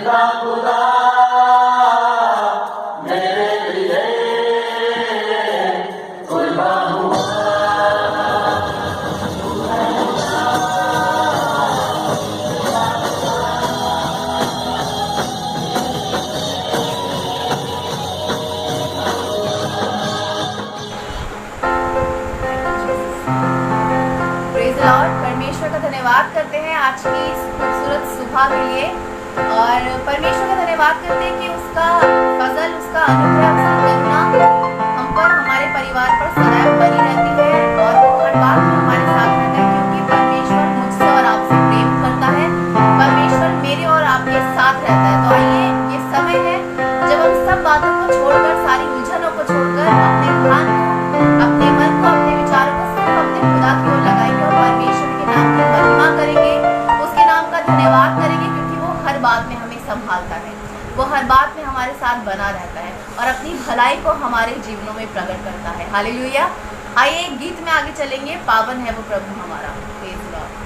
जिंदा खुदा मेरे लिए कुर्बान हुआ। Praise the Lord. परमेश्वर का धन्यवाद करते हैं आज की इस खूबसूरत सुबह के लिए, और परमेश्वर का धन्यवाद करते हैं कि उसका फजल, उसका अनुग्रह, उसकी करुणा हम पर, हमारे परिवार पर सदैव बनी रहती है, और वो हर बात में हमारे साथ रहता है, क्योंकि परमेश्वर मुझसे और आपसे प्रेम करता है। परमेश्वर मेरे और आपके साथ रहता है। तो आइए, ये समय है जब हम सब बातों को छोड़कर, सारी उलझनों को छोड़कर, अपने ध्यान को, अपने मन को, अपने विचारों को सिर्फ अपने खुदा की ओर लगाएंगे और परमेश्वर के नाम की महिमा करेंगे, उसके नाम का धन्यवाद करेंगे, क्योंकि वो हर बात में हमें संभालता है, वो हर बात में हमारे साथ बना रहता है और अपनी भलाई को हमारे जीवनों में प्रकट करता है। हालेलुया। आइए एक गीत में आगे चलेंगे, पावन है वो प्रभु हमारा। Praise the Lord.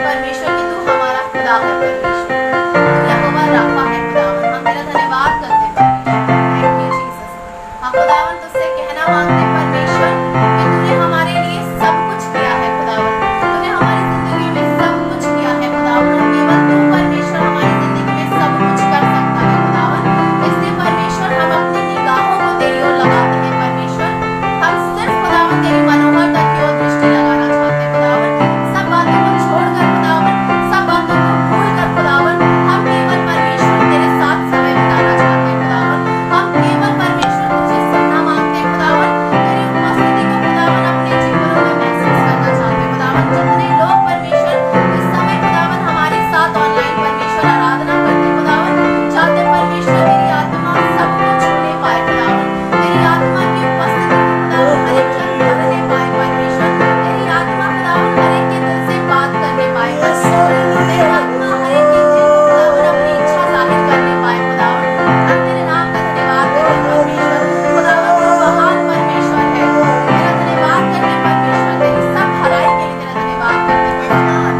परमेश्वर कि तू हमारा खुदा है परमेश्वर, तू यहोवा राफा है खुदावन। हम तेरा धन्यवाद करते हैं परमेश्वर। Thank you Jesus. हम खुदावन तुझसे कहना मांगते हैं परमेश्वर कि तूने हमारे लिए सब कुछ किया है खुदावन, तूने हमारी जिंदगी में सब कुछ किया है खुदावन, और केवल तू परमेश्वर हमारी जिंदगी में सब कुछ कर सकता है खुदावन। इसलिए परमेश्वर हम अपनी निगाहों को तेरी ओर लगाते हैं परमेश्वर। हम सिर्फ खुदावन तेरी मनोहरता की ओर दृष्टि लगाना चाहते हैं खुदावन। सब बातों को छोड़कर खुदावन, सब बातों को भूलकर खुदावन, हम केवल परमेश्वर तेरे साथ समय बिताना चाहते हैं खुदावन। हम केवल परमेश्वर तुझे सुनना मांगते हैं खुदावन, तेरी उपस्थिति को खुदावन अपने जीवनों में महसूस करना चाहते हैं खुदावन। जितने लोग परमेश्वर इस समय खुदावन हमारे साथ ऑनलाइन परमेश्वर आराधना करते हैं खुदावन, चाहते परमेश्वर तेरी आत्मा सबको छूने पाए खुदावन, तेरी आत्मा की उपस्थिति को खुदावन हर एक जन भरने पाए परमेश्वर, तेरी आत्मा खुदावन हर एक के दिल से बात करने पाए परमेश्वर, तेरी आत्मा हर एक के दिल को खुदावन अपनी इच्छा जाहिर करने पाए खुदावन। हम तेरे नाम का धन्यवाद करते हैं परमेश्वर। खुदावन तू महान परमेश्वर है, तेरा धन्यवाद करते हैं परमेश्वर, तेरी सब भलाई के लिए तेरा धन्यवाद करते हैं भगवान।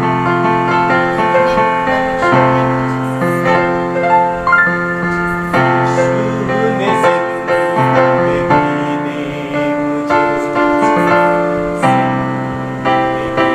धन्यवाद परमेश्वर। Yes, Lord.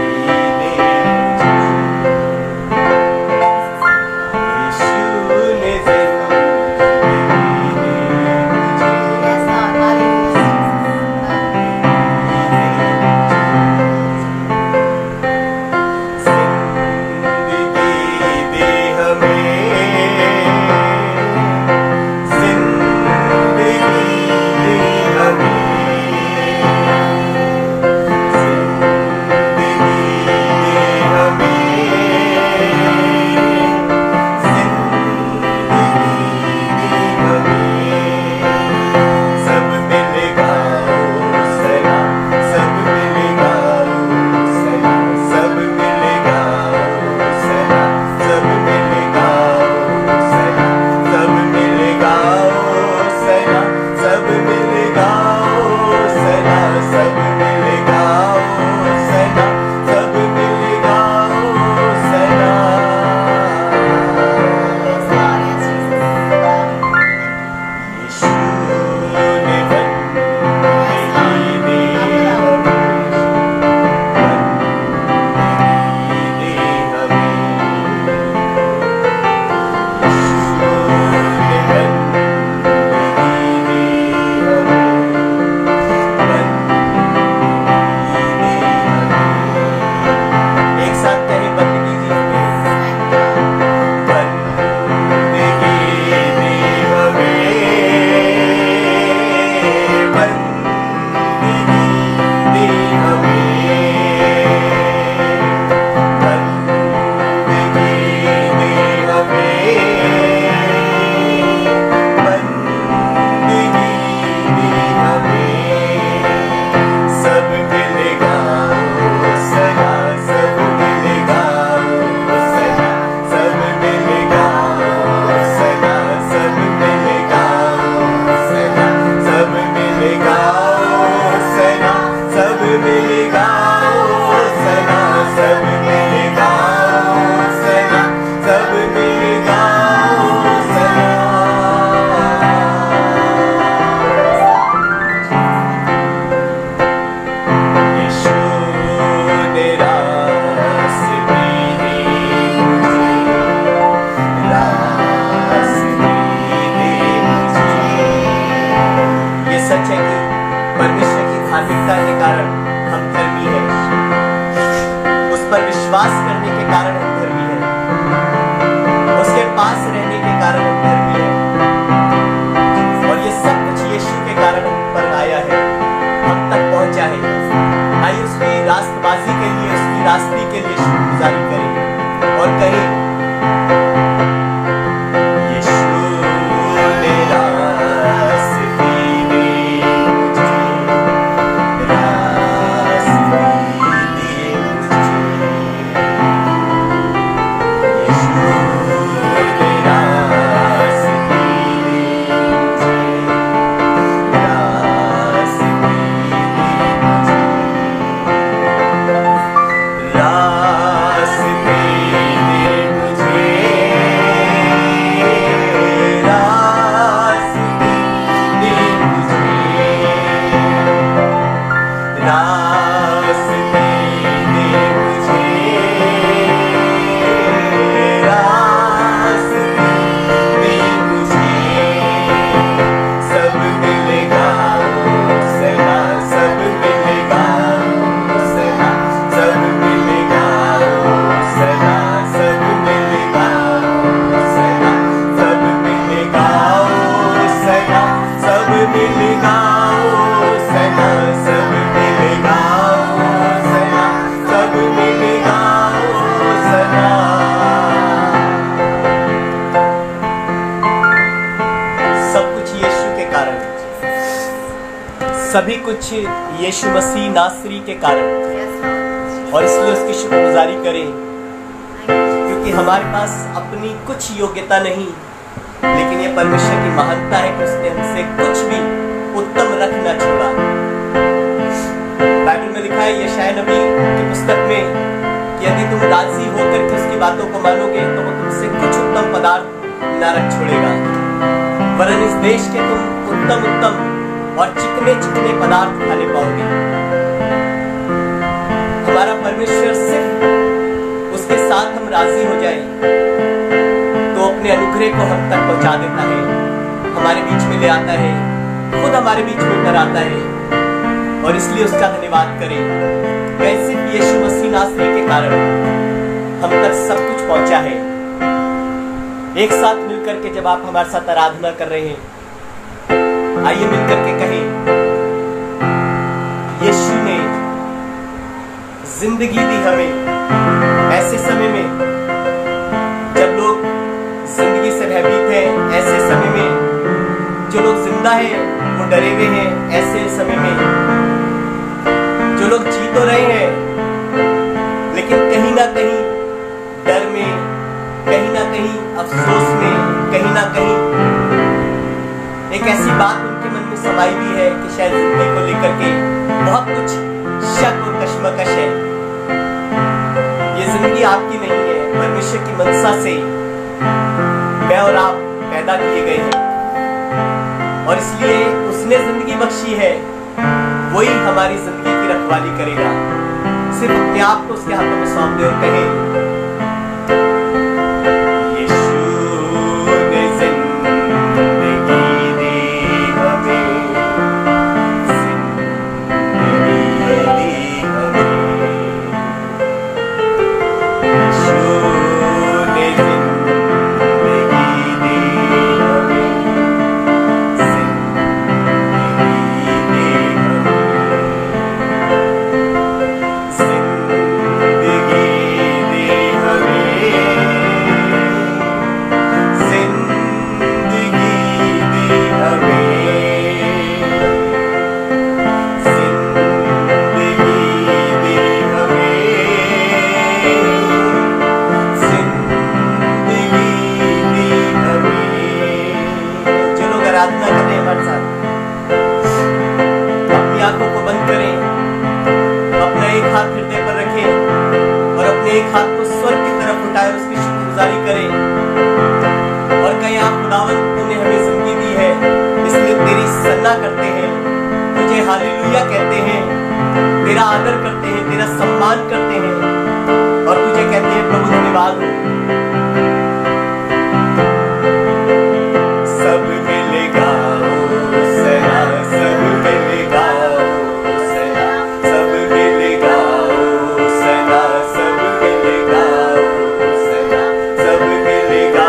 Hallelujah. Yes, Lord. Yes, Jesus. Yes, Lord. एक साथ कहें बंदगी दी हमें, बंदगी दी हमें, बंदगी दी हमें, बंदगी दी हमें, बंदगी दी हमें, सब मिलेगा सना, सब मिलेगा सना, सब मिलेगा सना, सब मिलेगा सना, सब मिलेगा सना, सब मिलेगा सना, सब मिलेगा सना, सब मिलेगा सना। यीशु ने रास्ते दी मुझे, रास्ते दी मुझे। ये सच है कि परमेश्वर की धार्मिकता के कारण हम धर्मी हैं, उस पर विश्वास करने के कारण हम धर्मी हैं, उसके पास रहने के कारण हम धर्मी हैं, और ये सब कुछ यीशु के कारण हम पर आया है, हम तक पहुंचा है। आइए उसकी रास्तबाजी के लिए, उसकी रास्ते के लिए शुक्रगुजारी करें और कहें, यीशु ने रास्ते दी मुझे, रास्ते दी मुझे, यीशु ने रास्ते दी मुझे, रास्ते दी मुझे, रास्ते सभी कुछ यीशु मसीह नासरी के कारण, Yes, Lord. और इसलिए उसकी शुक्रगुजारी करें, Thank you, Jesus. क्योंकि हमारे पास अपनी कुछ योग्यता नहीं, लेकिन ये परमेश्वर की महानता है कि उसने हमसे कुछ भी उत्तम रख न छोड़ा। बाइबल में लिखा है यशायाह नबी की पुस्तक में कि यदि तुम राजी होकर के उसकी बातों को मानोगे तो वो तुमसे कुछ उत्तम पदार्थ न रख छोड़ेगा, वरन इस देश के तुम उत्तम उत्तम और चिकने चिकने पदार्थ खाने पाओगे। हमारा परमेश्वर सिर्फ उसके साथ हम राजी हो जाए तो अपने अनुग्रह को हम तक पहुंचा देता है, हमारे बीच में ले आता है, खुद हमारे बीच में कर आता है, और इसलिए उसका धन्यवाद करें। कैसे यीशु मसीह नासरी के कारण हम तक सब कुछ पहुंचा है। एक साथ मिलकर के जब आप हमारे साथ आराधना कर रहे हैं, आइए मिलकर के कहें, यीशु ने जिंदगी दी हमें ऐसे समय में जब लोग जिंदगी से भयभीत हैं, ऐसे समय में जो लोग जिंदा हैं वो डरे हुए हैं, ऐसे समय में जो लोग जी तो रहे हैं लेकिन कहीं ना कहीं डर में, कहीं ना कहीं अफसोस में, कहीं ना कहीं एक ऐसी बात उनके मन में समाई भी है कि शायद जिंदगी को लेकर के बहुत कुछ शक और कश्मकश है। ये जिंदगी आपकी नहीं है, परमेश्वर की मनसा से मैं और आप पैदा किए गए हैं, और इसलिए उसने जिंदगी बख्शी है, वही हमारी जिंदगी की रखवाली करेगा। सिर्फ अपने आप को उसके हाथों में सौंप दे और कहें, एक हाथ को स्वर्ग की तरफ उठाए और उसकी शुक्रगुजारी करें और कहें, आप खुदावन तूने हमें जिंदगी दी है, इसलिए तेरी सराहना करते हैं, तुझे हालेलुया कहते हैं, तेरा आदर करते हैं, तेरा सम्मान करते हैं, और तुझे कहते हैं प्रभु धन्यवाद हो। सब मिलेगा सना, सब मिलेगा सना, सब मिलेगा सना, सब मिलेगा सना, सब मिलेगा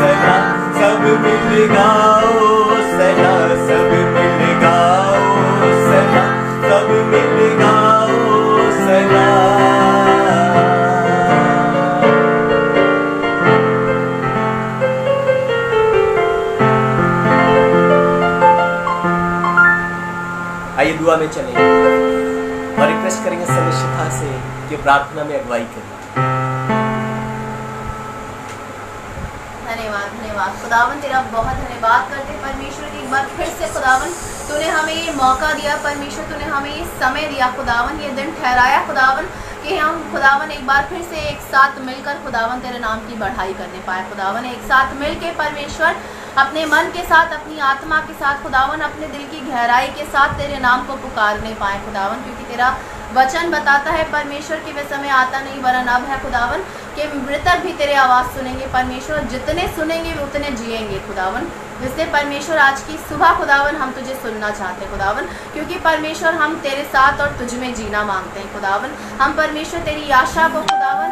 सना, सब मिलेगा सना, सब मिलेगा सना, सब मिलेगा सना। आइए दुआ में चलें और रिक्वेस्ट करेंगे सर्वशिक्षा से कि प्रार्थना में अगुवाई करें। धन्यवाद धन्यवाद खुदावन, तेरा बहुत धन्यवाद करते हैं परमेश्वर की। एक बार फिर से खुदावन तूने हमें ये मौका दिया परमेश्वर, तूने हमें ये समय दिया खुदावन, ये दिन ठहराया खुदावन कि हम खुदावन एक बार फिर से एक साथ मिलकर खुदावन तेरे नाम की बढ़ाई करने पाए खुदावन। एक साथ मिलके परमेश्वर अपने मन के साथ, अपनी आत्मा के साथ खुदावन, अपने दिल की गहराई के साथ तेरे नाम को पुकारने पाए खुदावन, क्योंकि तेरा वचन बताता है परमेश्वर कि वह समय आता नहीं वरन अब है खुदावन, कि मृतक भी तेरे आवाज़ सुनेंगे परमेश्वर, जितने सुनेंगे उतने जिएंगे खुदावन। जिससे परमेश्वर आज की सुबह खुदावन हम तुझे सुनना चाहते हैं खुदावन, क्योंकि परमेश्वर हम तेरे साथ और तुझ में जीना मांगते हैं खुदावन। हम परमेश्वर तेरी आशा को खुदावन,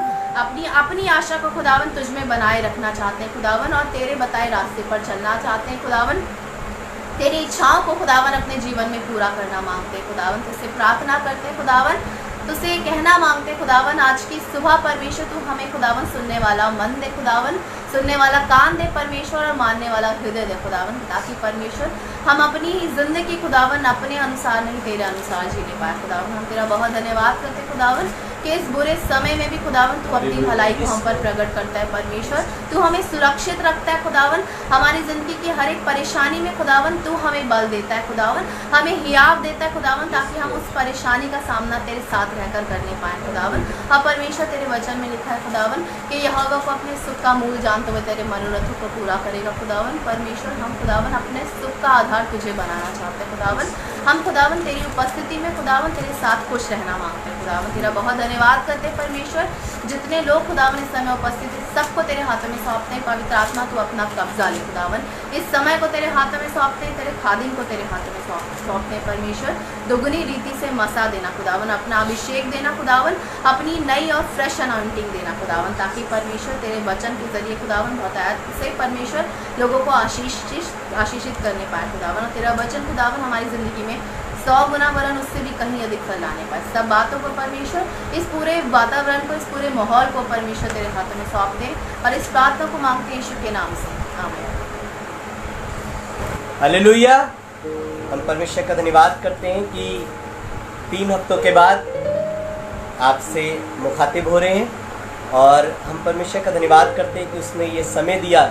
अपनी आशा को खुदावन तुझ में बनाए रखना चाहते हैं खुदावन, और तेरे बताए रास्ते पर चलना चाहते हैं खुदावन। तेरी इच्छाओं को खुदावन अपने जीवन में पूरा करना मांगते हैं खुदावन। तुझसे प्रार्थना करते हैं खुदावन, तुझसे कहना मांगते खुदावन, आज की सुबह परमेश्वर तू हमें खुदावन सुनने वाला मन दे खुदावन, सुनने वाला कान दे परमेश्वर, और मानने वाला हृदय दे खुदावन, ताकि परमेश्वर हम अपनी ज़िंदगी खुदावन अपने अनुसार नहीं तेरे अनुसार जीने पाए खुदावन। हम तेरा बहुत धन्यवाद करते हैं खुदावन कि इस बुरे समय में भी खुदावन तू अपनी भलाई को हम पर प्रकट करता है परमेश्वर। तू हमें सुरक्षित रखता है खुदावन। हमारी ज़िंदगी की हर एक परेशानी में खुदावन तू हमें बल देता है खुदावन, हमें हियाव देता है खुदावन, ताकि हम उस परेशानी का सामना तेरे साथ रहकर करने पाएँ खुदावन। हाँ परमेश्वर, तेरे वचन में लिखा है खुदावन कि यहोवा को अपने सुख का मूल जानते हुए तेरे मनोरथों को पूरा करेगा खुदावन। परमेश्वर, हम खुदावन अपने सुख का आधार तुझे बनाना चाहते हैं खुदावन। हम खुदावन तेरी उपस्थिति में खुदावन तेरे साथ खुश रहना मांगते हैं खुदावन। तेरा बहुत धन्यवाद करते हैं परमेश्वर। जितने लोग खुदावन इस समय उपस्थित हैं सबको तेरे हाथों में सौंपते हैं। पवित्र आत्मा तू अपना कब्जा ले खुदावन। इस समय को तेरे हाथों में सौंपते हैं, तेरे खादिम को तेरे हाथों में सौंपते हैं परमेश्वर। दुगनी रीति से मसा देना खुदावन, अपना अभिषेक देना खुदावन, अपनी नई और फ्रेश अनॉइंटिंग देना खुदावन, ताकि परमेश्वर तेरे वचन के जरिए खुदावन बहुतायत से परमेश्वर लोगों को आशीषित करने पाए खुदावन। और तेरा वचन खुदावन हमारी ज़िंदगी में 100 गुना वरन उससे भी कहीं अधिक फैलाने पाए। सब बातों को परमेश्वर, इस पूरे वातावरण को, इस पूरे माहौल को परमेश्वर तेरे हाथों में सौंप दे और इस प्रार्थना को मांगते हैं यीशु के नाम से, आमीन। हालेलुया। हम परमेश्वर का धन्यवाद करते हैं कि 3 हफ्तों के बाद आपसे मुखातिब हो रहे हैं और हम परमेश्वर का धन्यवाद करते हैं कि उसने ये समय दिया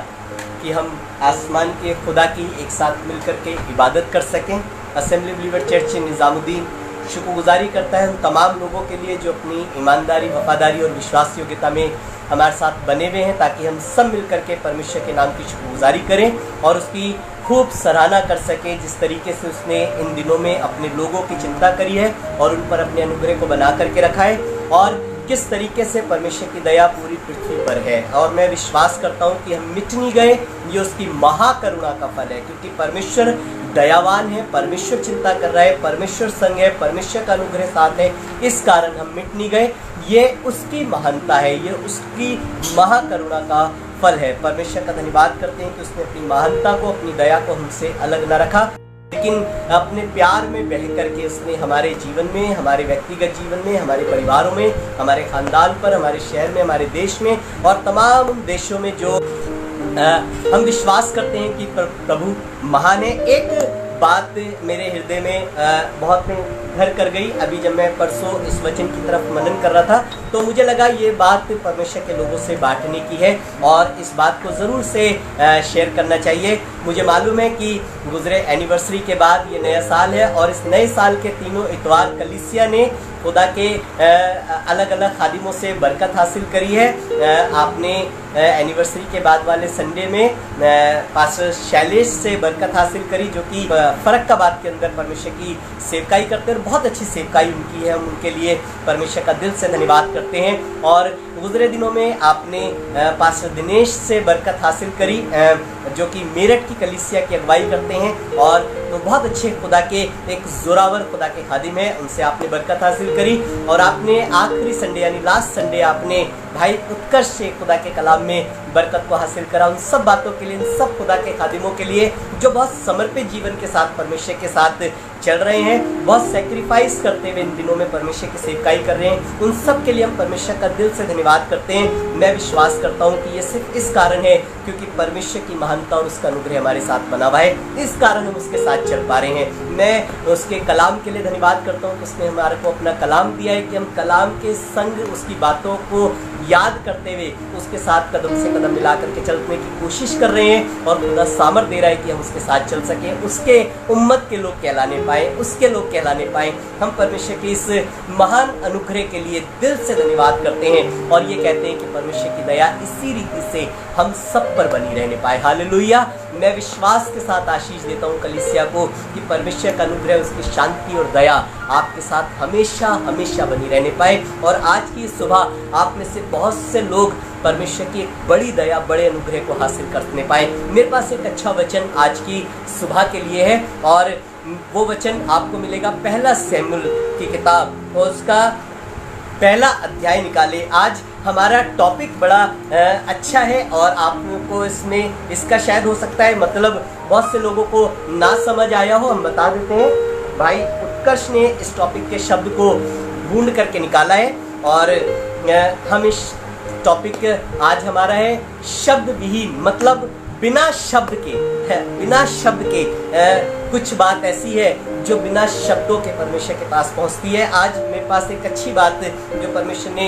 कि हम आसमान के खुदा की एक साथ मिलकर के इबादत कर सकें। असेंबली बिलीवर चर्च निज़ामुद्दीन शुक्रगुजारी करता है उन तमाम लोगों के लिए जो अपनी ईमानदारी, वफादारी और विश्वास योग्यता में हमारे साथ बने हुए हैं, ताकि हम सब मिलकर के परमेश्वर के नाम की शुक्रगुजारी करें और उसकी खूब सराहना कर सकें। जिस तरीके से उसने इन दिनों में अपने लोगों की चिंता करी है और उन पर अपने अनुग्रह को बना करके रखा है और किस तरीके से परमेश्वर की दया पूरी पृथ्वी पर है। और मैं विश्वास करता हूँ कि हम मिट नहीं गए, ये उसकी महाकरुणा का फल है, क्योंकि परमेश्वर दयावान है, परमेश्वर चिंता कर रहा है, परमेश्वर संग है, परमेश्वर का अनुग्रह साथ है। इस कारण हम मिट नहीं गए। ये उसकी महानता है, ये उसकी महाकरुणा का फल है। परमेश्वर का धन्यवाद करते हैं कि उसने अपनी महानता को, अपनी दया को हमसे अलग न रखा, लेकिन अपने प्यार में बह करके उसने हमारे जीवन में, हमारे व्यक्तिगत जीवन में, हमारे परिवारों में, हमारे खानदान पर, हमारे शहर में, हमारे देश में और तमाम देशों में जो हम विश्वास करते हैं कि प्रभु महान है। एक बात मेरे हृदय में बहुत घर कर गई। अभी जब मैं परसों इस वचन की तरफ मनन कर रहा था तो मुझे लगा ये बात परमेश्वर के लोगों से बांटने की है और इस बात को ज़रूर से शेयर करना चाहिए। मुझे मालूम है कि गुजरे एनिवर्सरी के बाद ये नया साल है और इस नए साल के तीनों इतवार कलीसिया ने खुदा के अलग अलग खादिमों से बरकत हासिल करी है। आपने एनिवर्सरी के बाद वाले संडे में पास्टर शैलेश से बरकत हासिल करी, जो कि फरक्काबाद के अंदर परमेश्वर की सेवकाई करते हैं। बहुत अच्छी सेवकाई उनकी है, हम उनके लिए परमेश्वर का दिल से धन्यवाद करते हैं। और गुजरे दिनों में आपने पास्टर दिनेश से बरकत हासिल करी, जो कि मेरठ की कलीसिया की अगुवाई करते हैं और तो बहुत अच्छे खुदा के एक जोरावर खुदा के खादिम हैं, उनसे आपने बरकत हासिल करी। और आपने आखिरी संडे यानी लास्ट संडे आपने भाई उत्कर्ष से खुदा के कलाम में बरकत को हासिल करा। उन सब बातों के लिए, इन सब खुदा के खादिमों के लिए जो बहुत समर्पित जीवन के साथ परमेश्वर के साथ चल रहे हैं, बहुत सेक्रीफाइस करते हुए इन दिनों में परमेश्वर की सेवकाई कर रहे हैं, उन सब के लिए हम परमेश्वर का दिल से धन्यवाद करते हैं। मैं विश्वास करता हूँ कि ये सिर्फ इस कारण है क्योंकि परमेश्वर की महानता और उसका अनुग्रह हमारे साथ बना हुआ है, इस कारण हम उसके साथ चल पा रहे हैं। मैं उसके कलाम के लिए धन्यवाद करता हूँ कि उसने हमारे को अपना कलाम दिया है कि हम कलाम के संग उसकी बातों को याद करते हुए उसके साथ कदम से कदम मिला करके चलने की कोशिश कर रहे हैं और खुदा सामर्थ दे रहा है कि हम उसके साथ चल सकें, उसके उम्मत के लोग कहलाने पाए, उसके लोग कहलाने पाए। हम परमेश्वर के इस महान अनुग्रह के लिए दिल से धन्यवाद करते हैं और ये कहते हैं कि परमेश्वर की दया इसी रीति से हम सब पर बनी रहने पाए। हालेलुया। मैं विश्वास के साथ आशीष देता हूँ कलीसिया को कि परमेश्वर का अनुग्रह, उसकी शांति और दया आपके साथ हमेशा हमेशा बनी रहने पाए। और आज की सुबह आप में से बहुत से लोग परमेश्वर की एक बड़ी दया, बड़े अनुग्रह को हासिल करने पाए। मेरे पास एक अच्छा वचन आज की सुबह के लिए है और वो वचन आपको मिलेगा पहला शमूएल की किताब और उसका पहला अध्याय निकाले। आज हमारा टॉपिक बड़ा अच्छा है और आप लोगों को इसमें इसका शायद हो सकता है मतलब बहुत से लोगों को ना समझ आया हो। हम बता देते हैं, भाई उत्कर्ष ने इस टॉपिक के शब्द को ढूंढ करके निकाला है और हम इस टॉपिक आज हमारा है शब्द विहीन, मतलब बिना शब्द के बिना शब्द के कुछ बात ऐसी है जो बिना शब्दों के परमेश्वर के पास पहुंचती है। आज मेरे पास एक अच्छी बात जो परमेश्वर ने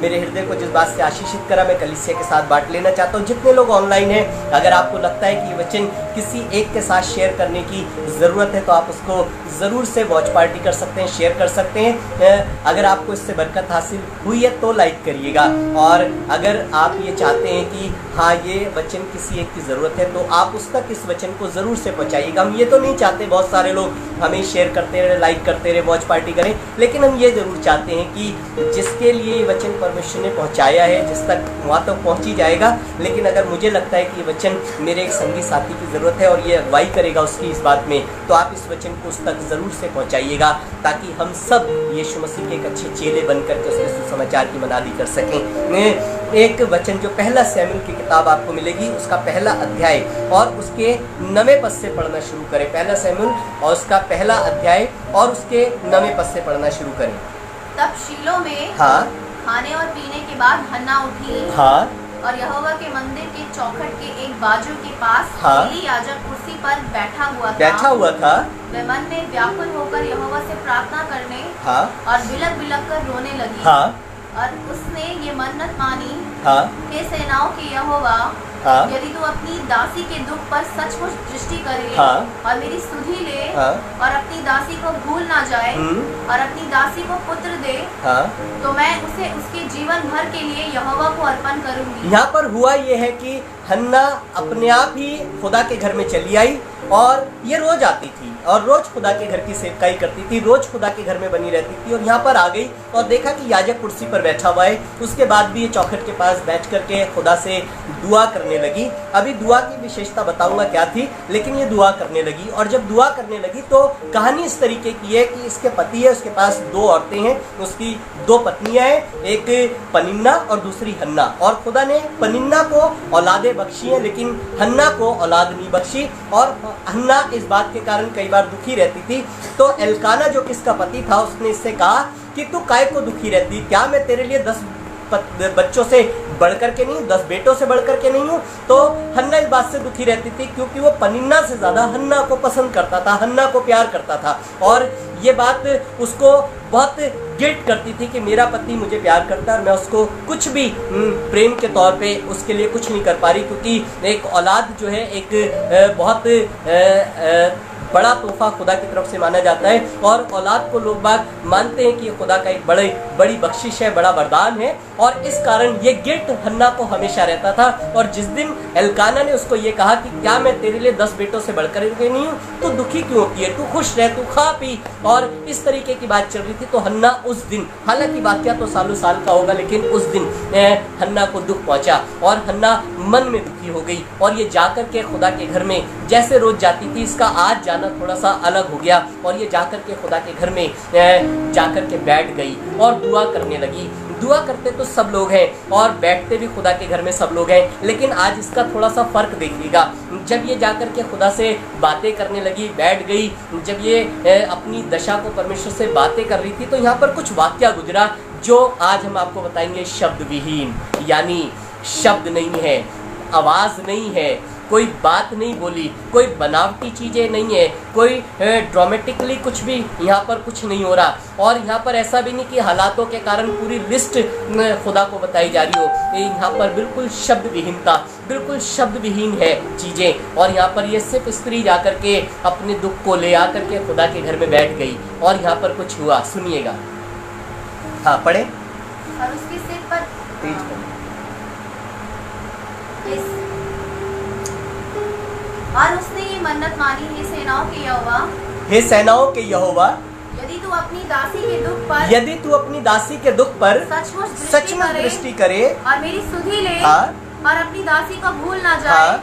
मेरे हृदय को जिस बात से आशीषित करा, मैं कलीसिया के साथ बांट लेना चाहता हूं। जितने लोग ऑनलाइन हैं, अगर आपको लगता है कि ये वचन किसी एक के साथ शेयर करने की ज़रूरत है तो आप उसको ज़रूर से वॉच पार्टी कर सकते हैं, शेयर कर सकते हैं। अगर आपको इससे बरकत हासिल हुई है तो लाइक करिएगा, और अगर आप ये चाहते हैं कि हाँ ये वचन किसी एक की ज़रूरत है तो आप उस तक इस वचन को ज़रूर से पहुँचाइएगा। हम ये तो नहीं चाहते बहुत सारे लोग हमें शेयर करते रहे, लाइक करते रहे, वॉच पार्टी करें, लेकिन हम ये ज़रूर चाहते हैं कि जिसके लिए ये वचन परमेश्वर ने पहुँचाया है जिस तक वहाँ तक पहुँच ही जाएगा। लेकिन अगर मुझे लगता है कि ये वचन मेरे एक संगी साथी की ज़रूरत है और ये अगुवाई करेगा उसकी इस बात में, तो आप इस वचन को उस तक ज़रूर से पहुँचाइएगा, ताकि हम सब यीशु मसीह के एक अच्छे चेले बन करके उसके सुसमाचार की मनादी कर सकें। एक वचन जो पहला शमूएल की किताब आपको मिलेगी, उसका पहला अध्याय और उसके 9वें पद से पढ़ना शुरू करें। पहला शमूएल और उसका पहला अध्याय और उसके 9वें पद से पढ़ना शुरू करें। तब शीलो में हाँ खाने और पीने के बाद हन्ना उठी, हाँ और यहोवा के मंदिर के चौखट के एक बाजू के पास हाँ। एली याजक कुर्सी पर बैठा हुआ था। वह मन में व्याकुल होकर यहोवा से प्रार्थना करने हाँ और बिलक बिलक कर रोने लगी। हाँ और उसने ये मन्नत मानी, हाँ हे सेनाओं के यहोवा, हाँ यदि तू अपनी दासी के दुख पर सचमुच दृष्टि करे हाँ। और मेरी सुधि ले हाँ। और अपनी दासी को भूल ना जाए और अपनी दासी को पुत्र दे, हाँ। तो मैं उसे उसके जीवन भर के लिए यहोवा को अर्पण करूंगी। यहाँ पर हुआ ये है कि हन्ना अपने आप ही खुदा के घर में चली आई, और ये रोज आती थी और रोज खुदा के घर की सेवकाई करती थी, रोज खुदा के घर में बनी रहती थी। और यहाँ पर आ गई और देखा कि याजक कुर्सी पर बैठा हुआ है। उसके बाद भी ये चौखट के पास बैठ करके खुदा से दुआ करने लगी। अभी दुआ की विशेषता बताऊंगा क्या थी, लेकिन ये दुआ करने लगी। और जब दुआ करने लगी तो कहानी इस तरीके की है कि इसके पति है, उसके पास 2 औरतें हैं, उसकी 2 पत्नियां हैं, एक पनिन्ना और दूसरी हन्ना। और खुदा ने पनिन्ना को औलादे बख्शी है, लेकिन हन्ना को औलाद नहीं बख्शी। और हन्ना इस बात के कारण कई बार दुखी रहती थी। तो एल्काना जो किसका पति था, उसने इससे कहा कि तू काय को दुखी रहती, क्या मैं तेरे लिए 10 बच्चों से बढ़कर के नहीं, 10 बेटों से बढ़कर के नहीं हूँ। तो हन्ना इस बात से दुखी रहती थी क्योंकि वो पनिन्ना से ज्यादा हन्ना को पसंद करता था, हन्ना को प्यार करता था। और ये बात उसको बहुत गिल्ट करती थी कि मेरा पति मुझे प्यार करता है और मैं उसको कुछ भी प्रेम के तौर पे उसके लिए कुछ नहीं कर पा रही, क्योंकि एक औलाद जो है एक बहुत बड़ा तोहफा खुदा की तरफ से माना जाता है। और औलाद को लोग बाग मानते हैं कि ये खुदा का एक बड़ी बख्शिश है, बड़ा वरदान है। और इस कारण ये गिल्ट हन्ना को हमेशा रहता था। और जिस दिन एल्काना ने उसको ये कहा कि क्या मैं तेरे लिए 10 बेटों से बढ़कर के नहीं हूँ, तो दुखी क्यों होती है, तू खुश रह, तू खा पी, और इस तरीके की बात चल रही थी। तो हन्ना उस दिन, हालांकि वाक्या तो सालों साल का होगा, लेकिन उस दिन हन्ना को दुख पहुंचा और हन्ना मन में दुखी हो गई। और ये जाकर के खुदा के घर में जैसे रोज जाती थी, इसका आज जाना थोड़ा सा अलग हो गया। और ये जाकर के खुदा के घर में जाकर के बैठ गई और दुआ करने लगी। दुआ करते तो सब लोग हैं और बैठते भी खुदा के घर में सब लोग हैं, लेकिन आज इसका थोड़ा सा फर्क देखिएगा। जब ये जाकर के खुदा से बातें करने लगी, बैठ गई, जब ये अपनी दशा को परमेश्वर से बातें कर रही थी, तो यहाँ पर कुछ वाक्या गुजरा जो आज हम आपको बताएंगे। शब्द विहीन, यानी शब्द नहीं है, आवाज़ नहीं है, कोई बात नहीं बोली, कोई बनावटी चीज़ें नहीं है, कोई ड्रामेटिकली कुछ भी यहाँ पर कुछ नहीं हो रहा। और यहाँ पर ऐसा भी नहीं कि हालातों के कारण पूरी लिस्ट खुदा को बताई जा रही हो। यहाँ पर बिल्कुल शब्द विहीनता, बिल्कुल शब्द विहीन है चीज़ें। और यहाँ पर ये सिर्फ स्त्री जाकर के अपने दुख को ले आकर के खुदा के घर में बैठ गई। और यहाँ पर कुछ हुआ, सुनिएगा। हाँ पढ़े। और उसके सिर पर और उसने ये मन्नत मानी, हे सेनाओं के यहोवा, हे सेनाओं के यहोवा, यदि तू अपनी दासी के दुख पर, यदि तू अपनी दासी के दुख पर सचमुच दृष्टि करे और मेरी सुधि ले, हाँ, और अपनी दासी को भूल ना जाए, हाँ,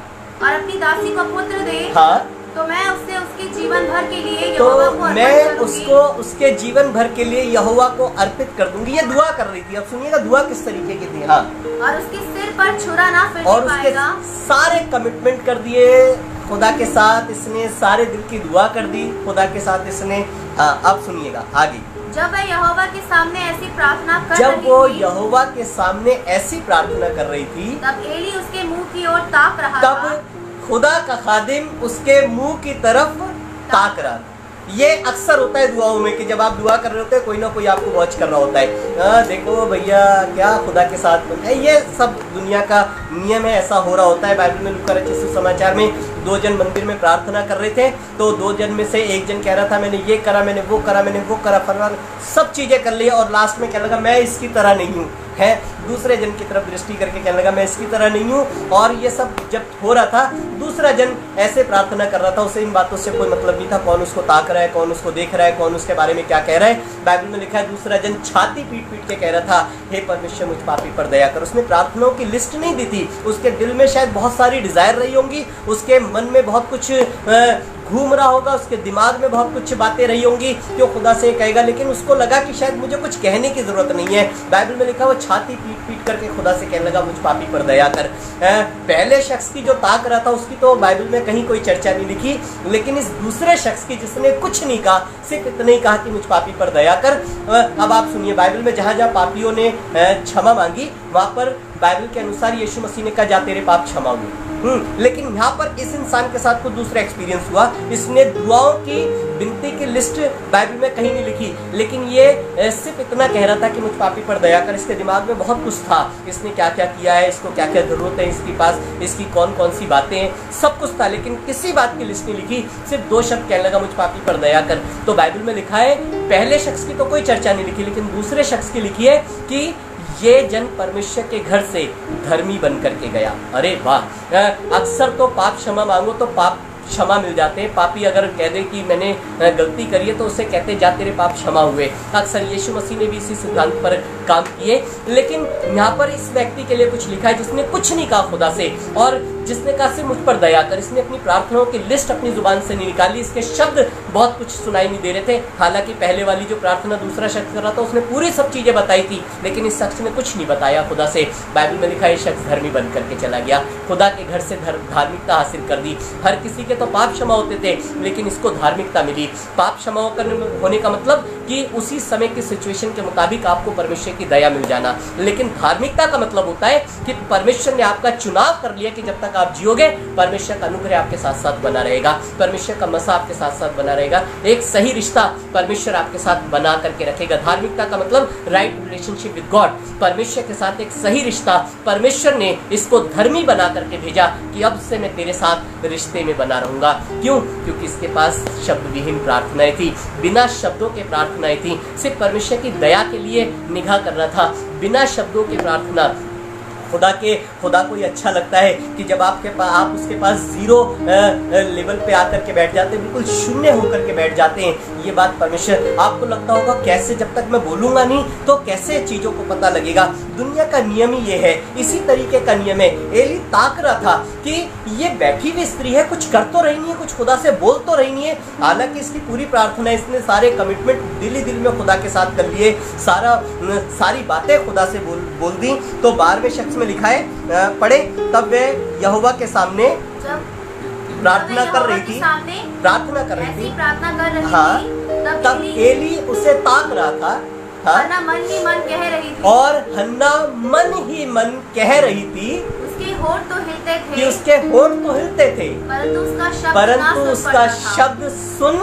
और अपनी दासी को पुत्र दे, हाँ, तो मैं उससे उसके जीवन भर के लिए यहोवा को अर्पण मैं करूंगी। उसको उसके जीवन भर के लिए यहोवा को अर्पित कर दूंगी। ये दुआ कर रही थी। अब सुनिएगा दुआ किस तरीके की थी। हाँ, और उसके सिर पर छुरा ना फिरने और उसके पाएगा। सारे कमिटमेंट कर दिए खुदा के साथ, इसने सारे दिल की दुआ कर दी खुदा के साथ इसने। हाँ अब सुनिएगा आगे। जब वह यहोवा के सामने ऐसी प्रार्थना कर जब रही वो थी, यहोवा के सामने ऐसी प्रार्थना कर रही थी, तब एली उसके मुंह की ओर ताक रहा तब था। खुदा का खादिम उसके मुंह की तरफ ताक रहा था। ये अक्सर होता है दुआओं में कि जब आप दुआ कर रहे होते हैं कोई ना कोई आपको वॉच कर रहा होता है, देखो भैया क्या खुदा के साथ है। ये सब दुनिया का नियम है, ऐसा हो रहा होता है। बाइबल में लूका रचित सुसमाचार में 2 जन मंदिर में प्रार्थना कर रहे थे, तो 2 जन में से एक जन कह रहा था मैंने ये करा, मैंने वो करा, मैंने वो करा, फरमान सब चीजें कर ली, और लास्ट में कहने लगा मैं इसकी तरह नहीं हूँ है। दूसरे जन की तरफ दृष्टि करके कहने लगा मैं इसकी तरह नहीं हूँ। और ये सब जब हो रहा था, दूसरा जन ऐसे प्रार्थना कर रहा था, उसे इन बातों से कोई मतलब नहीं था, कौन उसको ताक रहा है, कौन उसको देख रहा है, कौन उसके बारे में क्या कह रहा है। बाइबल में लिखा है दूसरा जन छाती पीट पीट के कह रहा था हे परमेश्वर मुझ पापी पर दया कर। उसने प्रार्थनाओं की लिस्ट नहीं दी थी, उसके दिल में शायद बहुत सारी डिजायर रही होंगी, उसके मन में बहुत कुछ घूम रहा होगा, उसके दिमाग में बहुत कुछ बातें रही होंगी जो खुदा से कहेगा, लेकिन उसको लगा कि शायद मुझे कुछ कहने की जरूरत नहीं है। बाइबल में लिखा वो छाती पीट पीट करके खुदा से कहने लगा मुझ पापी पर दया कर। पहले शख्स की जो ताक रहा था उसकी तो बाइबल में कहीं कोई चर्चा नहीं लिखी, लेकिन इस दूसरे शख्स की जिसने कुछ नहीं कहा, सिर्फ इतना ही कहा कि मुझ पापी पर दया कर। अब आप सुनिए, बाइबल में जहाँ जहाँ पापियों ने क्षमा मांगी वहाँ पर बाइबल के अनुसार यीशु मसीह ने कहा जा तेरे पाप क्षमा हुए। लेकिन यहाँ पर इस इंसान के साथ कुछ दूसरा एक्सपीरियंस हुआ। इसने दुआओं की विनती की लिस्ट बाइबल में कहीं नहीं लिखी, लेकिन ये सिर्फ इतना कह रहा था कि मुझ पापी पर दया कर। इसके दिमाग में बहुत कुछ था, इसने क्या क्या किया है, इसको क्या क्या जरूरत है इसके पास, इसकी कौन कौन सी बातें हैं, सब कुछ था, लेकिन किसी बात की लिस्ट नहीं लिखी। सिर्फ 2 शब्द कहने लगा मुझ पापी पर दया कर। तो बाइबल में लिखा है पहले शख्स की तो कोई चर्चा नहीं लिखी, लेकिन दूसरे शख्स की लिखी है कि ये जन परमेश्वर के घर से धर्मी बन करके गया। अरे वाह, अक्सर तो पाप क्षमा मांगो तो पाप क्षमा मिल जाते हैं। पापी अगर कह दे कि मैंने गलती करी है तो उसे कहते जा तेरे पाप क्षमा हुए। अक्सर यीशु मसीह ने भी इसी सिद्धांत पर काम किए, लेकिन यहाँ पर इस व्यक्ति के लिए कुछ लिखा है जिसने कुछ नहीं कहा खुदा से, और जिसने कहा सिर्फ मुझ पर दया कर। इसने अपनी प्रार्थनाओं की लिस्ट अपनी जुबान से नहीं निकाली, इसके शब्द बहुत कुछ सुनाई नहीं दे रहे थे। हालांकि पहले वाली जो प्रार्थना दूसरा शख्स कर रहा था उसने पूरी सब चीजें बताई थी, लेकिन इस शख्स ने कुछ नहीं बताया खुदा से। बाइबल में लिखा है शख्स धर्मी बन करके चला गया, खुदा के घर से धार्मिकता हासिल कर दी। हर किसी के तो पाप क्षमा होते थे, लेकिन इसको धार्मिकता मिली। पाप क्षमा होने का मतलब कि उसी समय की सिचुएशन के मुताबिक आपको परमेश्वर की दया मिल जाना, लेकिन धार्मिकता का मतलब होता है कि परमेश्वर ने आपका चुनाव कर लिया कि जब तक आप जियोगे परमेश्वर का अनुग्रह आपके साथ साथ बना रहेगा, परमेश्वर का मसा आपके साथ साथ बना रहेगा, एक सही रिश्ता परमेश्वर आपके साथ बना करके रखेगा। धार्मिकता का मतलब राइट रिलेशनशिप विद गॉड, परमेश्वर के साथ एक सही रिश्ता। परमेश्वर ने इसको धर्मी बना करके भेजा कि अब से मैं तेरे साथ रिश्ते में बना रहूंगा। क्यों? क्योंकि इसके पास शब्द विहीन प्रार्थनाएं थी, बिना शब्दों के प्रार्थनाएं थी, सिर्फ परमेश्वर की दया के लिए निगाह कर रहा था, बिना शब्दों की प्रार्थना। खुदा को ये अच्छा लगता है कि जब आप उसके पास जीरो लेवल पे आकर के बैठ जाते हैं, बिल्कुल शून्य होकर के बैठ जाते हैं। ये बात परमेश्वर, आपको लगता होगा कैसे, जब तक मैं बोलूंगा नहीं तो कैसे चीजों को पता लगेगा। दुनिया का नियम ही ये है, इसी तरीके का नियम है। एली ताक रहा था कि ये बैठी हुई स्त्री है, कुछ कर तो रही नहीं है, कुछ खुदा से बोल तो रही नहीं है। हालांकि इसकी पूरी प्रार्थना, इसने सारे कमिटमेंट दिल ही दिल में खुदा के साथ कर लिए, सारी बातें खुदा से बोल दी। तो 12वें शख्स में लिखा है, पढ़े, तब वे यहोवा के सामने प्रार्थना कर रही थी, प्रार्थना कर रही थी, हाँ, तब एली उसे ताक रहा था, हाँ, हन्ना मन ही मन कह रही थी, और हन्ना मन ही मन कह रही थी, उसके होंठ तो हिलते थे, कि उसके होंठ तो हिलते थे, परंतु उसका शब्द सुन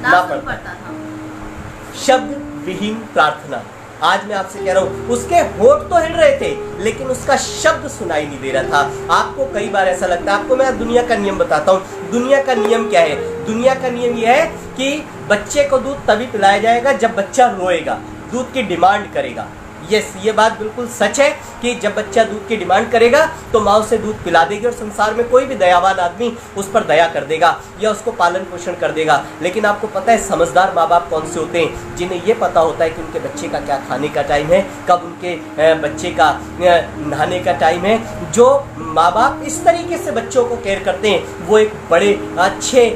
ना पड़ता था। शब्द विहीन प्रार्थना। आज मैं आपसे कह रहा हूँ, उसके होंठ तो हिल रहे थे लेकिन उसका शब्द सुनाई नहीं दे रहा था। आपको कई बार ऐसा लगता है, आपको मैं दुनिया का नियम बताता हूँ। दुनिया का नियम क्या है? दुनिया का नियम यह है कि बच्चे को दूध तभी पिलाया जाएगा जब बच्चा रोएगा, दूध की डिमांड करेगा। ये बात बिल्कुल सच है कि जब बच्चा दूध की डिमांड करेगा तो माँ उसे दूध पिला देगी, और संसार में कोई भी दयावान आदमी उस पर दया कर देगा या उसको पालन पोषण कर देगा। लेकिन आपको पता है समझदार माँ बाप कौन से होते हैं? जिन्हें ये पता होता है कि उनके बच्चे का क्या खाने का टाइम है, कब उनके बच्चे का नहाने का टाइम है। जो माँ बाप इस तरीके से बच्चों को केयर करते हैं वो एक बड़े अच्छे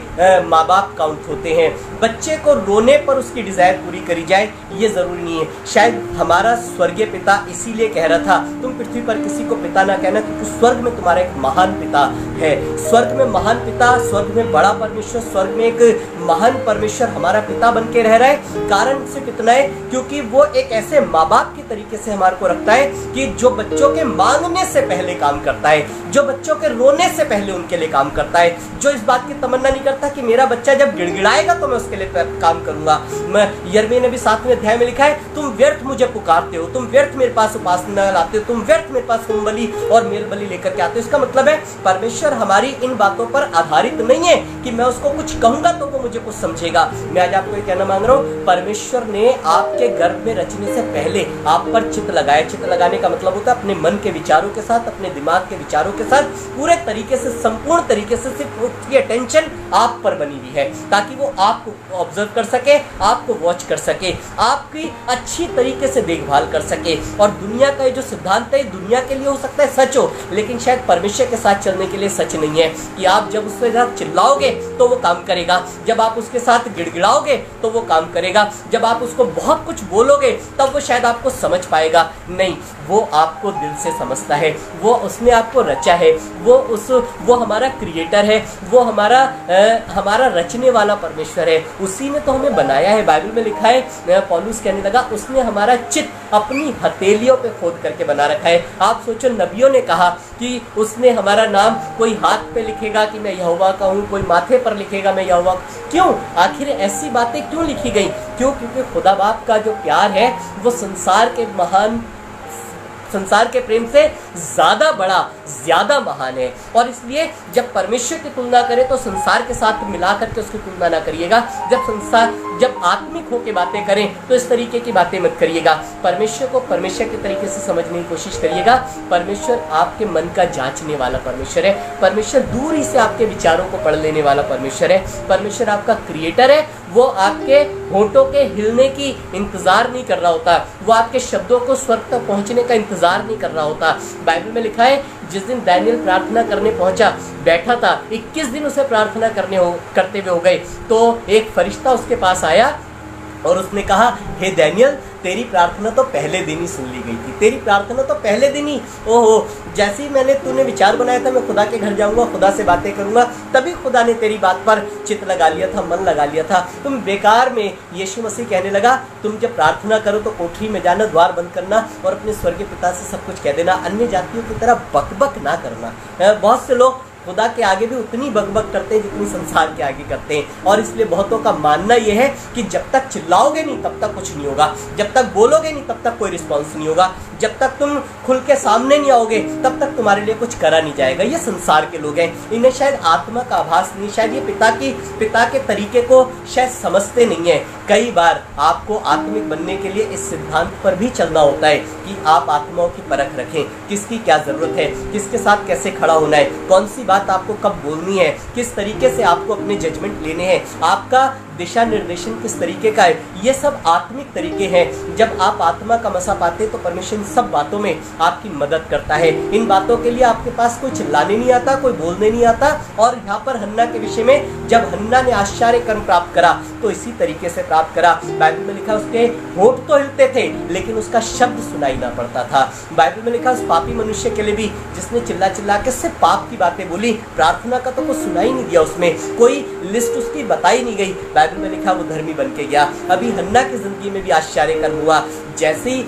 माँ बाप काउंट होते हैं। बच्चे को रोने पर उसकी डिजायर पूरी करी जाए ये जरूरी नहीं है। शायद हमारा स्वर्गीय पिता इसीलिए कह रहा था तुम पृथ्वी पर किसी को पिता ना कहना, क्योंकि स्वर्ग में तुम्हारा एक महान पिता है। स्वर्ग में महान पिता, स्वर्ग में बड़ा परमेश्वर, स्वर्ग में एक महान परमेश्वर हमारा पिता बन के रह रहा है। कारण सिर्फ इतना है क्योंकि वो एक ऐसे माँ बाप के तरीके से हमारे को रखता है कि जो बच्चों के मांगने से पहले काम करता है, जो बच्चों के रोने से पहले उनके लिए काम करता है, जो इस बात की तमन्ना नहीं करता कि मेरा बच्चा जब गिड़गिड़ाएगा तो मैं उसके लिए काम करूंगा। मैं यिर्मयाह नबी 7वें अध्याय में लिखा है, तुम व्यर्थ मुझे पुकारते हो, तुम व्यर्थ मेरे पास उपासना लाते हो, तुम व्यर्थ मेरे पास होम बलि और मेल बलि लेकर के आते हो। इसका मतलब है परमेश्वर हमारी इन बातों पर आधारित नहीं है कि मैं उसको कुछ कहूंगा तो वो मुझे कुछ समझेगा। मैं आज आपको ये कहना मांग रहा हूँ, परमेश्वर ने आपके गर्भ में रचने से पहले आप पर चित्त लगाया। चित्त लगाने का मतलब होता है अपने मन के विचारों के साथ, अपने दिमाग के विचारों के साथ पूरे तरीके से, संपूर्ण तरीके से सिर्फ उसकी अटेंशन आप पर बनी हुई है, ताकि वो आपको ऑब्जर्व कर सके, आपको वॉच कर सके, आपकी अच्छी तरीके से देखभाल कर सके। और दुनिया का ये जो सिद्धांत है दुनिया के लिए हो सकता है सच हो, लेकिन शायद परमेश्वर के साथ चलने के लिए सच नहीं है कि आप जब उसके साथ चिल्लाओगे तो वो काम करेगा, जब आप उसके साथ गिड़गिड़ाओगे तो वो काम करेगा, जब आप उसको बहुत कुछ बोलोगे तब वो शायद आपको समझ पाएगा। नहीं, वो आपको दिल से समझता है, वो उसने आपको रचा है, वो हमारा क्रिएटर है, वो हमारा रचने वाला परमेश्वर है, उसी ने तो हमें बनाया है। बाइबल में लिखा है, पौलुस कहने लगा, उसने हमारा चित्त अपनी हथेलियों पे खोद करके बना रखा है। आप सोचो, नबियों ने कहा कि उसने हमारा नाम, कोई हाथ पे लिखेगा कि मैं यहोवा का हूँ, कोई माथे पर लिखेगा मैं यहोवा। क्यों? आखिर ऐसी बातें क्यों लिखी गई? क्यों? क्योंकि खुदा बाप का जो प्यार है वो संसार के प्रेम से ज्यादा बड़ा, ज्यादा महान है। और इसलिए जब परमेश्वर की तुलना करें तो संसार के साथ मिला करके उसकी तुलना ना करिएगा। जब आत्मिक होकर बातें करें तो इस तरीके की बातें मत करिएगा। परमेश्वर को परमेश्वर के तरीके से समझने की कोशिश करिएगा। परमेश्वर आपके मन का जांचने वाला परमेश्वर है। परमेश्वर दूर ही से आपके विचारों को पढ़ लेने वाला परमेश्वर है। परमेश्वर आपका क्रिएटर है। वो आपके होठों के हिलने की इंतजार नहीं कर रहा होता, वो आपके शब्दों को स्वर्ग तक पहुंचने का इंतजार नहीं कर रहा होता। बाइबल में लिखा है, जिस दिन दानियल प्रार्थना करने बैठा था, 21 दिन उसे प्रार्थना करते हुए हो गए, तो एक फरिश्ता उसके पास आया और उसने कहा, हे दानियल, तेरी प्रार्थना तो पहले दिन ही सुन ली गई थी, तेरी प्रार्थना तो पहले दिन ही, ओहो, जैसे ही तूने विचार बनाया था मैं खुदा के घर जाऊंगा, खुदा से बातें करूंगा, तभी खुदा ने तेरी बात पर चित्त लगा लिया था, मन लगा लिया था। तुम बेकार में, यीशु मसीह कहने लगा, तुम जब प्रार्थना करो तो कोठरी में जाना, द्वार बंद करना और अपने स्वर्गीय पिता से सब कुछ कह देना, अन्य जातियों की तरह बकबक ना करना। बहुत से लोग खुदा के आगे भी उतनी बकबक करते हैं जितनी संसार के आगे करते हैं। और इसलिए बहुतों का मानना यह है कि जब तक चिल्लाओगे नहीं तब तक कुछ नहीं होगा, जब तक बोलोगे नहीं तब तक कोई रिस्पॉन्स नहीं होगा, जब तक तुम खुल के सामने नहीं आओगे तब तक तुम्हारे लिए कुछ करा नहीं जाएगा। ये संसार के लोग हैं, इन्हें शायद आत्मा का आभास नहीं, शायद ये पिता के तरीके को शायद समझते नहीं है। कई बार आपको आत्मिक बनने के लिए इस सिद्धांत पर भी चलना होता है कि आप आत्माओं की परख रखें, किसकी क्या जरूरत है, किसके साथ कैसे खड़ा होना है, कौन सी बात आपको कब बोलनी है, किस तरीके से आपको अपने जजमेंट लेने हैं, आपका दिशा निर्देशन किस तरीके का है। ये सब आत्मिक तरीके हैं। जब आप आत्मा का मसा पाते तो परमेश्वर इन सब बातों में आपकी मदद करता है। इन बातों के लिए आपके पास कोई चिल्लाने नहीं आता, कोई बोलने नहीं आता। और यहाँ पर हन्ना के विषय में, जब हन्ना ने आश्चर्य कर्म प्राप्त करा तो इसी तरीके से प्राप्त करा। बाइबल में लिखा, उसके होठ तो हिलते थे लेकिन उसका शब्द सुनाई ना पड़ता था। बाइबल में लिखा, उस पापी मनुष्य के लिए भी जिसने चिल्ला चिल्ला के सिर्फ पाप की बातें बोली, प्रार्थना का तो कुछ सुनाई नहीं दिया, उसमें कोई लिस्ट उसकी बताई नहीं गई। बाइबल में लिखा, वो धर्मी बन के गया। अभी हन्ना की जिंदगी में भी आश्चर्य कर्म हुआ। जैसे ही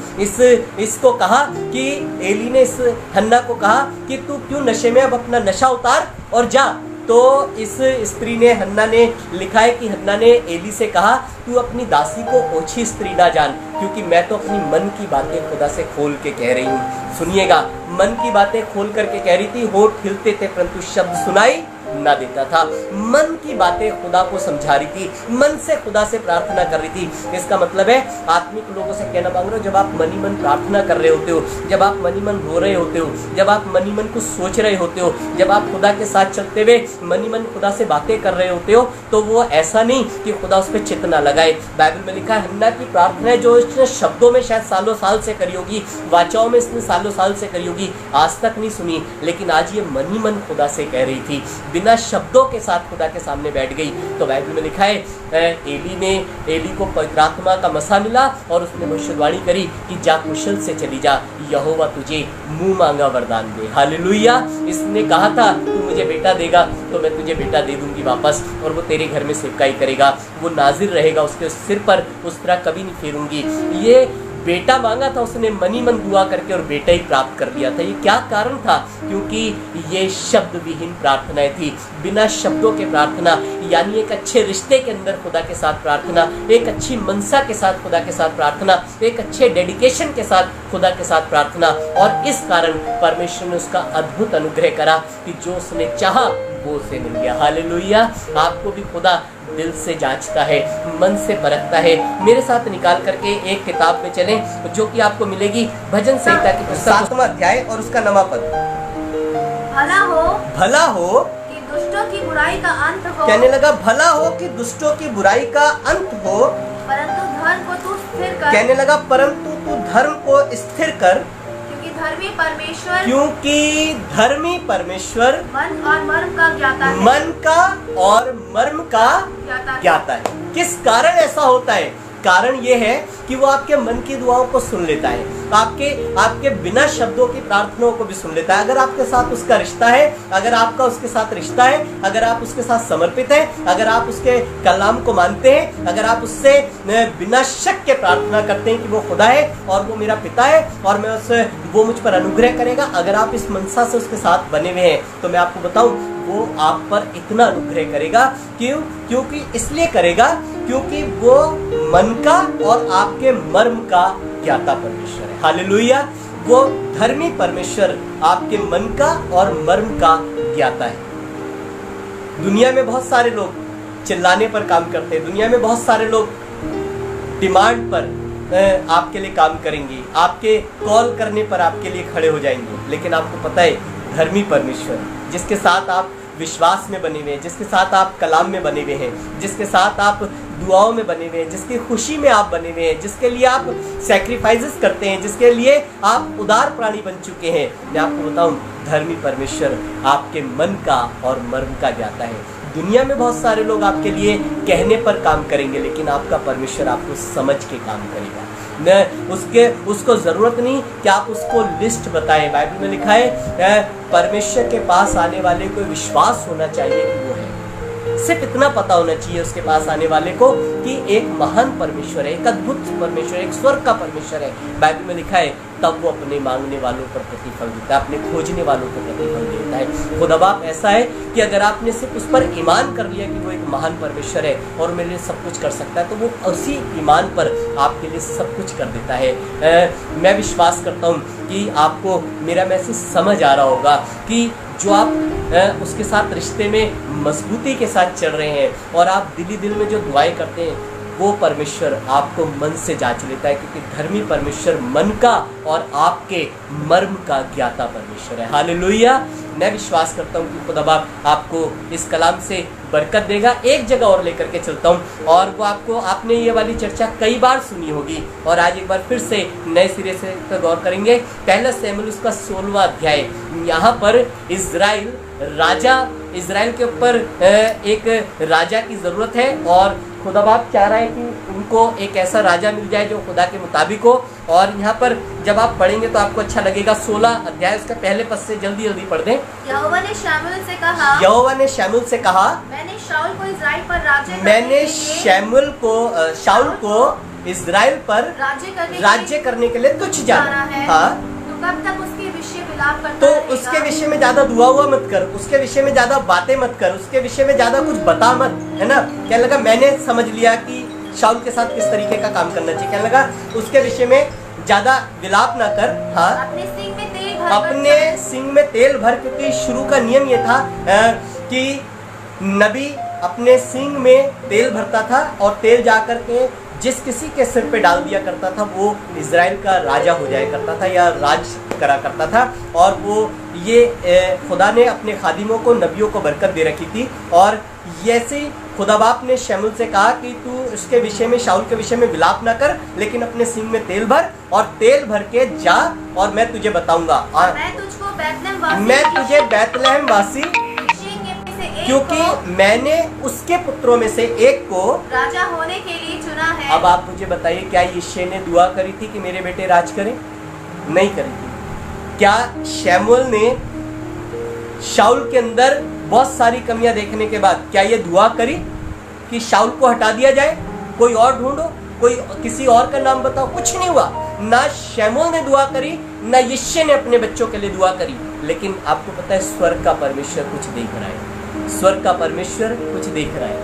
इसको कहा कि एली ने इस हन्ना को कहा कि तू क्यों नशे में, अब अपना नशा उतार और जा, तो इस स्त्री ने, हन्ना ने, लिखा है कि हन्ना ने एली से कहा, तू अपनी दासी को ओछी स्त्री ना जान, क्योंकि मैं तो अपनी मन की बातें खुदा से खोल के कह रही हूँ। सुनिएगा, मन की बातें खोल करके कह रही थी, होठ हिलते थे परंतु शब्द सुनाई ना देता था। मन की बातें खुदा को समझा रही थी, मन से खुदा से प्रार्थना कर रही थी। इसका मतलब है, आत्मिक लोगों से कहना मांग रहे हो, जब आप मनी मन प्रार्थना कर रहे होते हो, जब आप मनी मन रो रहे होते हो, जब आप मनी मन कुछ सोच रहे होते हो, जब आप खुदा के साथ चलते हुए मनी मन खुदा से बातें कर रहे होते हो, तो वो ऐसा नहीं कि खुदा उस पर चित्त ना लगाए। बाइबल में लिखा है, हन्ना की प्रार्थना है जो इसने शब्दों में शायद सालों साल से करी होगी, वाचाओं में इसने सालों साल से करी होगी, आज तक नहीं सुनी, लेकिन आज ये मनी मन खुदा से कह रही थी, बिना शब्दों के साथ खुदा के सामने बैठ गई। तो बाइबल में लिखा है एली को पवित्र आत्मा का मसा मिला और उसने भविष्यवाणी करी कि जा कुशल से चली जा, यहोवा तुझे मुंह मांगा वरदान दे। हालेलुया। इसने कहा था तू मुझे बेटा देगा तो मैं तुझे बेटा दे दूंगी वापस, और वो तेरे घर में सेवकाई करेगा, वो नाजिर रहेगा, उसके सिर पर उस तरह कभी नहीं फेरूंगी। ये बेटा मांगा था उसने, मनी मन दुआ करके, और बेटा ही प्राप्त कर लिया था। ये क्या कारण था? क्योंकि ये शब्द विहीन प्रार्थनाएं थी, बिना शब्दों के प्रार्थना, यानी एक अच्छे रिश्ते के अंदर खुदा के साथ प्रार्थना, एक अच्छी मनसा के साथ खुदा के साथ प्रार्थना, एक अच्छे डेडिकेशन के साथ खुदा के साथ प्रार्थना। और इस कारण परमेश्वर ने उसका अद्भुत अनुग्रह करा कि जो उसने चाहा वो उसे मिल गया। हालेलुया। आपको भी खुदा दिल से जांचता है, मन से परखता है। मेरे साथ निकाल करके एक किताब में चलें जो कि आपको मिलेगी भजन संहिता की पुस्तक 7वां अध्याय और उसका 9वां पद। भला हो कि दुष्टों की बुराई का अंत हो। कहने लगा भला हो कि दुष्टों की बुराई का अंत हो, परंतु धर्म को तू स्थिर कर। कहने लगा परंतु तू धर्म को स्थिर कर, क्योंकि धर्मी परमेश्वर मन और मर्म का ज्ञाता है। मन का और मर्म का ज्ञाता है। किस कारण ऐसा होता है? कारण ये है कि वो आपके मन की दुआओं को सुन लेता है, आपके बिना शब्दों की प्रार्थनाओं को भी सुन लेता है। अगर आपके साथ उसका रिश्ता है, अगर आपका उसके साथ रिश्ता है, अगर आप उसके साथ समर्पित हैं, अगर आप उसके कलाम को मानते हैं, अगर आप उससे बिना शक के प्रार्थना करते हैं कि वो खुदा है और वो मेरा पिता है और मैं उससे वो मुझ पर अनुग्रह करेगा, अगर आप इस मनसा से उसके साथ बने हुए हैं, तो मैं आपको बताऊं वो आप पर इतना अनुग्रह करेगा। क्योंकि इसलिए करेगा क्योंकि वो मन का और आपके मर्म का ज्ञाता परमेश्वर है। हालेलुया। वो धर्मी परमेश्वर आपके मन का और मर्म का ज्ञाता है। दुनिया में बहुत सारे लोग चिल्लाने पर काम करते हैं, दुनिया में बहुत सारे लोग डिमांड पर आपके लिए काम करेंगे, आपके कॉल करने पर आपके लिए खड़े हो जाएंगे, लेकिन आपको पता है धर्मी परमेश्वर जिसके साथ आप विश्वास में बने हुए हैं, जिसके साथ आप कलाम में बने हुए हैं, जिसके साथ आप दुआओं में बने हुए हैं, जिसकी खुशी में आप बने हुए हैं, जिसके लिए आप सैक्रिफाइसेस करते हैं, जिसके लिए आप उदार प्राणी बन चुके हैं, मैं आपको बताऊं धर्मी परमेश्वर आपके मन का और मर्म का ज्ञाता है। दुनिया में बहुत सारे लोग आपके लिए कहने पर काम करेंगे, लेकिन आपका परमेश्वर आपको समझ के काम करेगा। उसको जरूरत नहीं कि आप उसको लिस्ट बताएं। बाइबल में लिखा है परमेश्वर के पास आने वाले को विश्वास होना चाहिए कि वो है। सिर्फ इतना पता होना चाहिए उसके पास आने वाले को कि एक महान परमेश्वर है, एक अद्भुत परमेश्वर, एक स्वर्ग का परमेश्वर है। बाइबल में लिखा है तब वो अपने मांगने वालों पर प्रतिफल देता है, अपने खोजने वालों को प्रतिफल देता है। खुदा बाप ऐसा है कि अगर आपने सिर्फ उस पर ईमान कर लिया कि वो एक महान परमेश्वर है और मेरे लिए सब कुछ कर सकता है, तो वो उसी ईमान पर आपके लिए सब कुछ कर देता है। मैं विश्वास करता हूँ कि आपको मेरा मैसेज समझ आ रहा होगा कि जो आप उसके साथ रिश्ते में मजबूती के साथ चल रहे हैं और आप दिली दिल में जो दुआएं करते हैं, वो परमेश्वर आपको मन से जांच लेता है, क्योंकि धर्मी परमेश्वर मन का और आपके मर्म का ज्ञाता परमेश्वर है। हालेलुया। मैं विश्वास करता हूँ कि खुदा बाप आपको इस कलाम से बरकत देगा। एक जगह और लेकर के चलता हूँ, और वो आपने ये वाली चर्चा कई बार सुनी होगी, और आज एक बार फिर से नए सिरे से गौर करेंगे। पहला शमूएल उसका 16वां अध्याय। यहाँ पर इज़राइल के ऊपर एक राजा की ज़रूरत है, और खुदा बाप चाह रहा है कि उनको एक ऐसा राजा मिल जाए जो खुदा के मुताबिक हो। और यहाँ पर जब आप पढ़ेंगे तो आपको अच्छा लगेगा। 16 अध्याय उसका पहले पद से जल्दी पढ़ दें। यहोवा ने शमूएल से कहा, मैंने शाऊल को इज़राइल पर राज्य करने के लिए तुझ जाना है। हाँ, कब तक उसके विषय विलाप करता रहेगा? उसके विषय में ज्यादा दुआ हुआ मत कर, उसके विषय में ज्यादा बातें मत कर, उसके विषय में ज्यादा कुछ बता मत, है ना। क्या लगा, मैंने समझ लिया कि शाऊल के साथ किस तरीके का काम करना चाहिए। क्या लगा, उसके विषय में ज्यादा विलाप ना कर। हाँ, अपने सिंग में तेल भर, क्योंकि शुरू का नियम ये था कि नबी अपने सिंग में तेल भरता था और तेल जाकर के जिस किसी के सिर पे डाल दिया करता था वो इज़राइल का राजा हो जाया करता था या राज करा करता था। और वो ये खुदा ने अपने खादिमों को, नबियों को बरकत दे रखी थी। और ऐसे खुदा बाप ने शमूएल से कहा कि तू उसके विषय में, शाऊल के विषय में विलाप ना कर, लेकिन अपने सिंग में तेल भर और तेल भर के जा, और मैं तुझे बताऊंगा। मैं तुझे बैतलहम वासी क्योंकि मैंने उसके पुत्रों में से एक को राजा होने के लिए चुना है। अब आप मुझे बताइए, क्या यिशै ने दुआ करी थी कि मेरे बेटे राज करें? नहीं करी थी। क्या शमूएल ने शाऊल के अंदर बहुत सारी कमियां देखने के बाद क्या ये दुआ करी कि शाऊल को हटा दिया जाए, कोई और ढूंढो, कोई किसी और का नाम बताओ? कुछ नहीं हुआ। ना शमूएल ने दुआ करी, ना यिशै ने अपने बच्चों के लिए दुआ करी। लेकिन आपको पता है, स्वर्ग का परमेश्वर कुछ देख रहा है। स्वर्ग का परमेश्वर कुछ देख रहा है।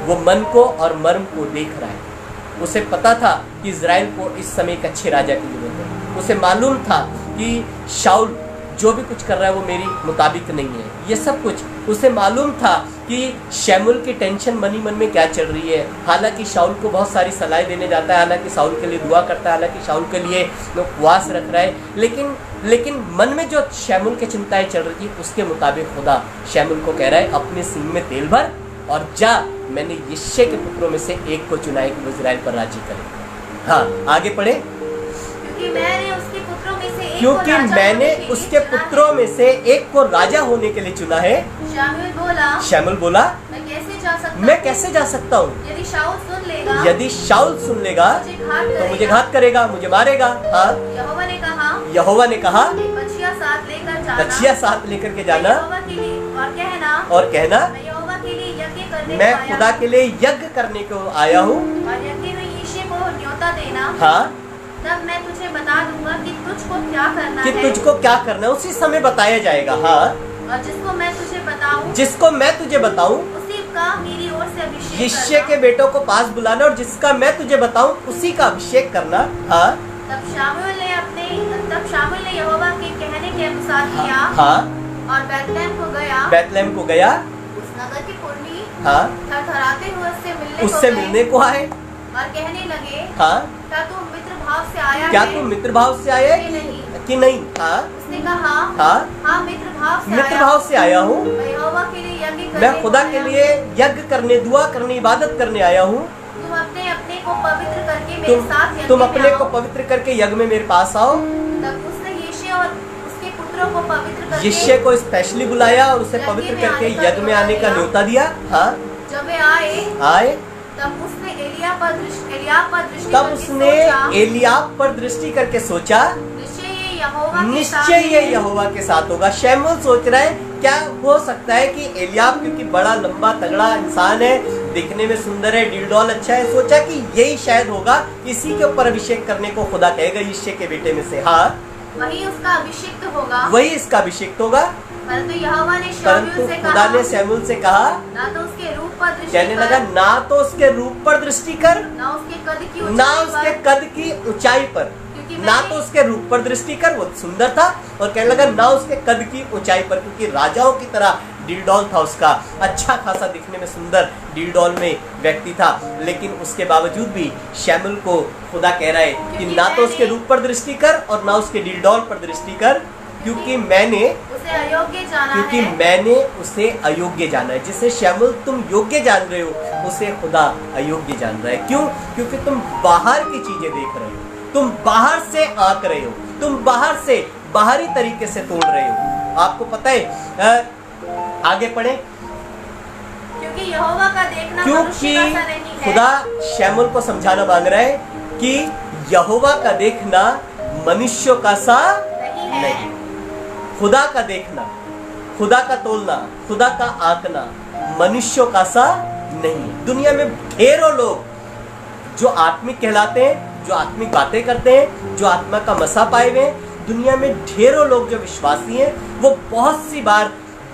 वो मन को और मर्म को देख रहा है। उसे पता था कि इजराइल को इस समय एक अच्छे राजा की जरूरत है। उसे मालूम था कि शाऊल जो भी कुछ कर रहा है वो मेरी मुताबिक नहीं है। ये सब कुछ उसे मालूम था कि शमूएल की टेंशन मनी मन में क्या चल रही है। हालांकि शाऊल को बहुत सारी सलाह देने जाता है, हालांकि शाऊल के लिए दुआ करता है, हालांकि शाऊल के लिए उपवास रख रहा है, लेकिन मन में जो शमूएल की चिंताएं चल रही थी उसके मुताबिक खुदा शमूएल को कह रहा है, अपने सींग में तेल भर और जा, मैंने यिशै के पुत्रों में से एक को चुना है कि वो इजराइल पर राज्य करे। हाँ, आगे पढ़े। क्योंकि मैंने उसके पुत्रों में से एक को राजा होने के लिए चुना है। शमूएल बोला, मैं कैसे जा सकता हूँ? यदि शाऊल सुन लेगा तो मुझे घात करेगा, मुझे मारेगा। हाँ, यहोवा ने कहा बछिया साथ लेकर के जाना और कहना मैं खुदा के लिए यज्ञ करने को आया हूँ। हाँ, तब मैं तुझे बता दूंगा कि तुझको क्या करना है। तुझको क्या करना है उसी समय बताया जाएगा। हाँ, और जिसको मैं तुझे बताऊं उसी का मेरी ओर से अभिषेक यिशै के बेटों को पास बुलाना और जिसका मैं तुझे बताऊं उसी का अभिषेक करना। हाँ, तब शामूएल ने यहोवा के कहने के अनुसार किया। हाँ, और बैतलहम को गया। उस नगर के पुरनी थरथराते हुए उससे मिलने को आए और कहने लगे, हाँ, क्या तुम मित्र भाव से आया कि नहीं? हाँ, उसने कहा, हाँ, मित्र भाव से आया हूँ। मैं खुदा के लिए यज्ञ करने, दुआ करने, इबादत करने आया हूँ। तुम अपने को पवित्र करके मेरे साथ तुम अपने को पवित्र करके यज्ञ में मेरे पास आओ। तब उसने यिशै और उसके पुत्रों को पवित्र करके यिशै को स्पेशली बुलाया और उसे पवित्र करके यज्ञ में आने का न्योता दिया। हाँ, जब वे आए तब उसने एलियाब पर दृष्टि करके सोचा, निश्चय ये यहोवा के साथ होगा। शमूएल सोच रहा है क्या हो सकता है कि एलियाब, क्योंकि बड़ा लंबा तगड़ा इंसान है, दिखने में सुंदर है, डीलडॉल अच्छा है, सोचा कि यही शायद होगा, इसी के ऊपर अभिषेक करने को खुदा कहेगा यिशै के बेटे में से। हाँ, वही इसका अभिषेक होगा। परंतु खुदा ने शमूएल से कहा, ना तो उसके रूप पर दृष्टि कहने लगा, ना तो उसके रूप पर दृष्टि कर, ना उसके कद की ऊंचाई पर, ना तो उसके रूप पर दृष्टि कर, वो सुंदर था, और कहने लगा ना उसके कद की ऊंचाई पर, क्योंकि राजाओं की तरह डीलडॉल था उसका, अच्छा खासा दिखने में सुंदर डीलडॉल में व्यक्ति था। लेकिन उसके बावजूद भी शमूएल को खुदा कह रहा है कि ना तो उसके रूप पर दृष्टि कर और ना उसके डीलडॉल पर दृष्टि कर, क्योंकि मैंने उसे अयोग्य जाना है। जिसे शमूएल तुम योग्य जान रहे हो उसे खुदा अयोग्य जान रहा है। क्यों? क्योंकि तुम बाहर की चीजें देख रहे हो, तुम बाहर से आंक रहे हो, तुम बाहर से बाहरी तरीके से तोड़ रहे हो। आपको पता है, आगे पढ़े। क्योंकि यहोवा का देखना मनुष्य का सा नहीं है। खुदा शमूएल को समझाना मांग रहा है कि यहोवा का देखना मनुष्यों का सा नहीं। खुदा का देखना, खुदा का तोलना, खुदा का आंकना मनुष्यों का सा नहीं है। दुनिया में ढेरों लोग जो आत्मिक कहलाते हैं, जो आत्मिक बातें करते हैं, जो आत्मा का मसा पाए हुए हैं, दुनिया में ढेरों लोग जो विश्वासी हैं, वो बहुत सी बार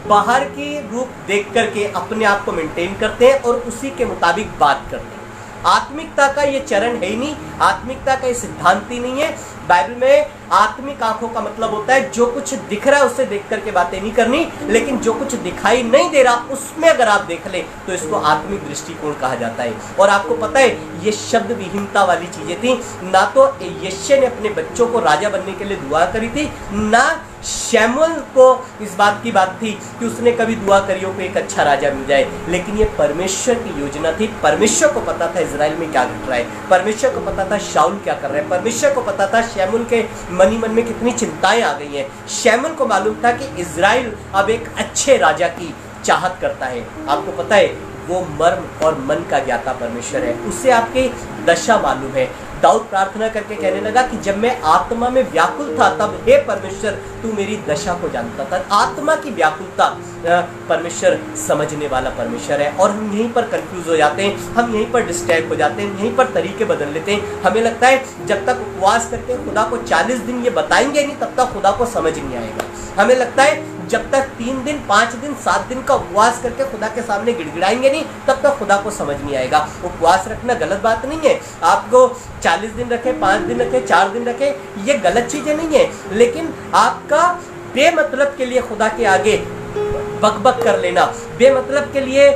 बाहर की रूप देख करके अपने आप को मेंटेन करते हैं और उसी के मुताबिक बात करते हैं। आत्मिकता का ये चरण है ही नहीं, आत्मिकता का ये सिद्धांत ही नहीं है। बाइबल में आत्मिक आंखों का मतलब होता है जो कुछ दिख रहा है उससे देख करके बातें नहीं करनी, लेकिन जो कुछ दिखाई नहीं दे रहा उसमें अगर आप देख ले तो इसको आत्मिक दृष्टिकोण कहा जाता है। और आपको पता है ये शब्द विहीनता वाली चीजें थी। ना तो यिशै ने अपने बच्चों को राजा बनने के लिए दुआ करी थी, ना शमूएल को इस बात की बात थी कि उसने कभी दुआ करी हो कि एक अच्छा राजा मिल जाए, लेकिन ये परमेश्वर की योजना थी। परमेश्वर को पता था इजराइल में क्या घट रहा है, परमेश्वर को पता था शाऊल क्या कर रहा है, परमेश्वर को पता था शमूएल के मन में कितनी चिंताएं आ गई हैं। शमूएल को मालूम था कि इजराइल अब एक अच्छे राजा की चाहत करता है। आपको पता है वो मर्म और मन का ज्ञाता परमेश्वर है, उससे आपकी दशा मालूम है। दाऊद प्रार्थना करके कहने लगा कि जब मैं आत्मा में व्याकुल था तब हे परमेश्वर तू मेरी दशा को जानता था। आत्मा की व्याकुलता परमेश्वर समझने वाला परमेश्वर है। और हम यहीं पर कंफ्यूज हो जाते हैं, हम यहीं पर डिस्ट्रैक्ट हो जाते हैं, यहीं पर तरीके बदल लेते हैं। हमें लगता है जब तक उपवास करके खुदा को 40 दिन ये बताएंगे नहीं तब तक खुदा को समझ नहीं आएगा। हमें लगता है जब तक 3 दिन 5 दिन 7 दिन का उपवास करके खुदा के सामने गिड़गिड़ाएंगे नहीं तब तक खुदा को समझ नहीं आएगा। उपवास रखना गलत बात नहीं है, आपको 40 दिन रखे, 5 दिन रखे, 4 दिन रखे, ये गलत चीजें नहीं है। लेकिन आपका बेमतलब के लिए खुदा के आगे बकबक कर लेना, बेमतलब के लिए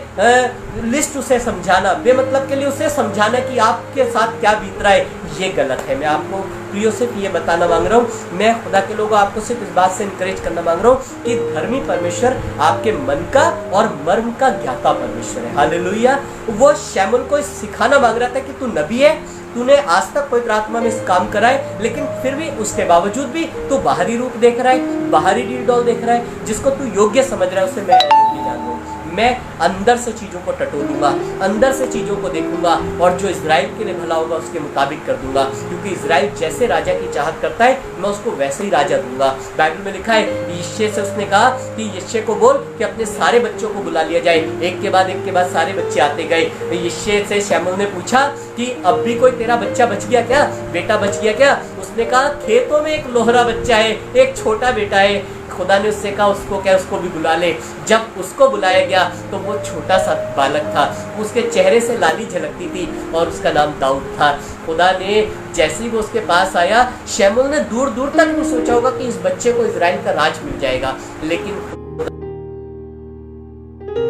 लिस्ट उसे समझाना, बेमतलब के लिए उसे समझाना कि आपके साथ क्या बीत रहा है, ये गलत है। मैं आपको प्रियो सिर्फ ये बताना मांग रहा हूँ, मैं खुदा के लोगों आपको सिर्फ इस बात से इंकरेज करना मांग रहा हूँ कि धर्मी परमेश्वर आपके मन का और मर्म का ज्ञाता परमेश्वर है। हालेलुया। वो शैमुल को सिखाना मांग रहा था कि तू नबी है, तूने आज तक पवित्र आत्मा में इस काम करा है, लेकिन फिर भी उसके बावजूद भी तू बाहरी रूप देख रहा है, बाहरी डील डॉल देख रहा है, जिसको तू योग्य समझ रहा है उसे मैं अयोग्य जान लूं। मैं अंदर से चीजों को टटोलूंगा, अंदर से चीजों को देखूंगा और जो इजराइल के लिए भला होगा उसके मुताबिक कर दूंगा, क्योंकि इजराइल जैसे राजा की चाहत करता है मैं उसको वैसे ही राजा दूंगा। बाइबल में लिखा है यिशै से उसने कहा कि यिशै को बोल कि अपने सारे बच्चों को बुला लिया जाए। एक के बाद सारे बच्चे आते गए। यिशै से शैमुल ने पूछा कि अब भी कोई तेरा बच्चा बच गया क्या, बेटा बच गया क्या? उसने कहा खेतों में एक लोहरा बच्चा है, एक छोटा बेटा है। खुदा ने उससे कहा उसको क्या, उसको भी बुला ले। जब उसको बुलाया गया तो वो छोटा सा बालक था, उसके चेहरे से लाली झलकती थी और उसका नाम दाऊद था। खुदा ने जैसे ही वो उसके पास आया, शैमुल ने दूर दूर तक नहीं सोचा होगा कि इस बच्चे को इजराइल का राज मिल जाएगा, लेकिन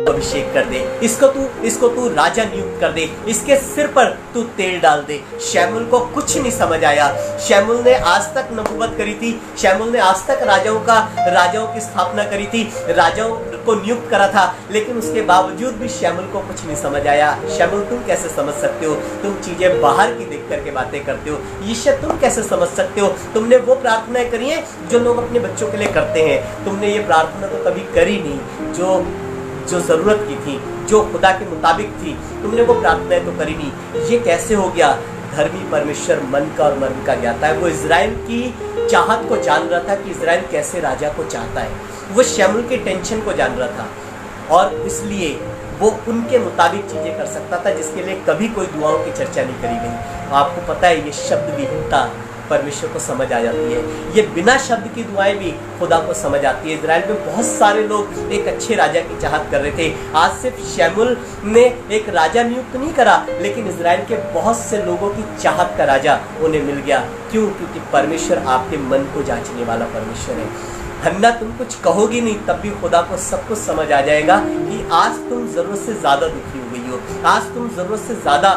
अभिषेक कर दे, इसको तू राजा नियुक्त कर दे, इसके सिर पर तू तेल डाल दे। शैमुल को कुछ नहीं समझ आया। शैमुल ने आज तक नबूवत करी थी, शैमुल ने आज तक राजाओं की स्थापना करी थी, राजाओं को नियुक्त करा था, लेकिन उसके बावजूद भी शैमुल को कुछ नहीं समझ आया। शैमुल तुम कैसे समझ सकते हो? तुम चीजें बाहर की देख करके बातें करते हो। यिशै तुम कैसे समझ सकते हो? तुमने वो प्रार्थनाएं करी है जो लोग अपने बच्चों के लिए करते हैं, तुमने ये प्रार्थना तो कभी करी नहीं जो जरूरत की थी, जो खुदा के मुताबिक थी, तुमने वो प्रार्थनाएं तो करी नहीं। ये कैसे हो गया? धर्मी परमेश्वर मन का और मर्म का ज्ञाता है। वो इजराइल की चाहत को जान रहा था कि इजराइल कैसे राजा को चाहता है, वो शैमुल के टेंशन को जान रहा था और इसलिए वो उनके मुताबिक चीजें कर सकता था, जिसके लिए कभी कोई दुआओं की चर्चा नहीं करी गई। आपको पता है ये शब्द विहीनता परमेश्वर को समझ आ जाती है, ये बिना शब्द की दुआएं भी खुदा को समझ आती है। इजराइल में बहुत सारे लोग एक अच्छे राजा की चाहत कर रहे थे। आज सिर्फ शैमुल ने एक राजा नियुक्त नहीं करा, लेकिन इजराइल के बहुत से लोगों की चाहत का राजा उन्हें मिल गया। क्यों? क्योंकि परमेश्वर आपके मन को जांचने वाला परमेश्वर है। हन्ना तुम कुछ कहोगी नहीं तब भी खुदा को सब कुछ समझ आ जाएगा कि आज तुम जरूरत से ज्यादा दुखी हो गई हो, आज तुम जरूरत से ज्यादा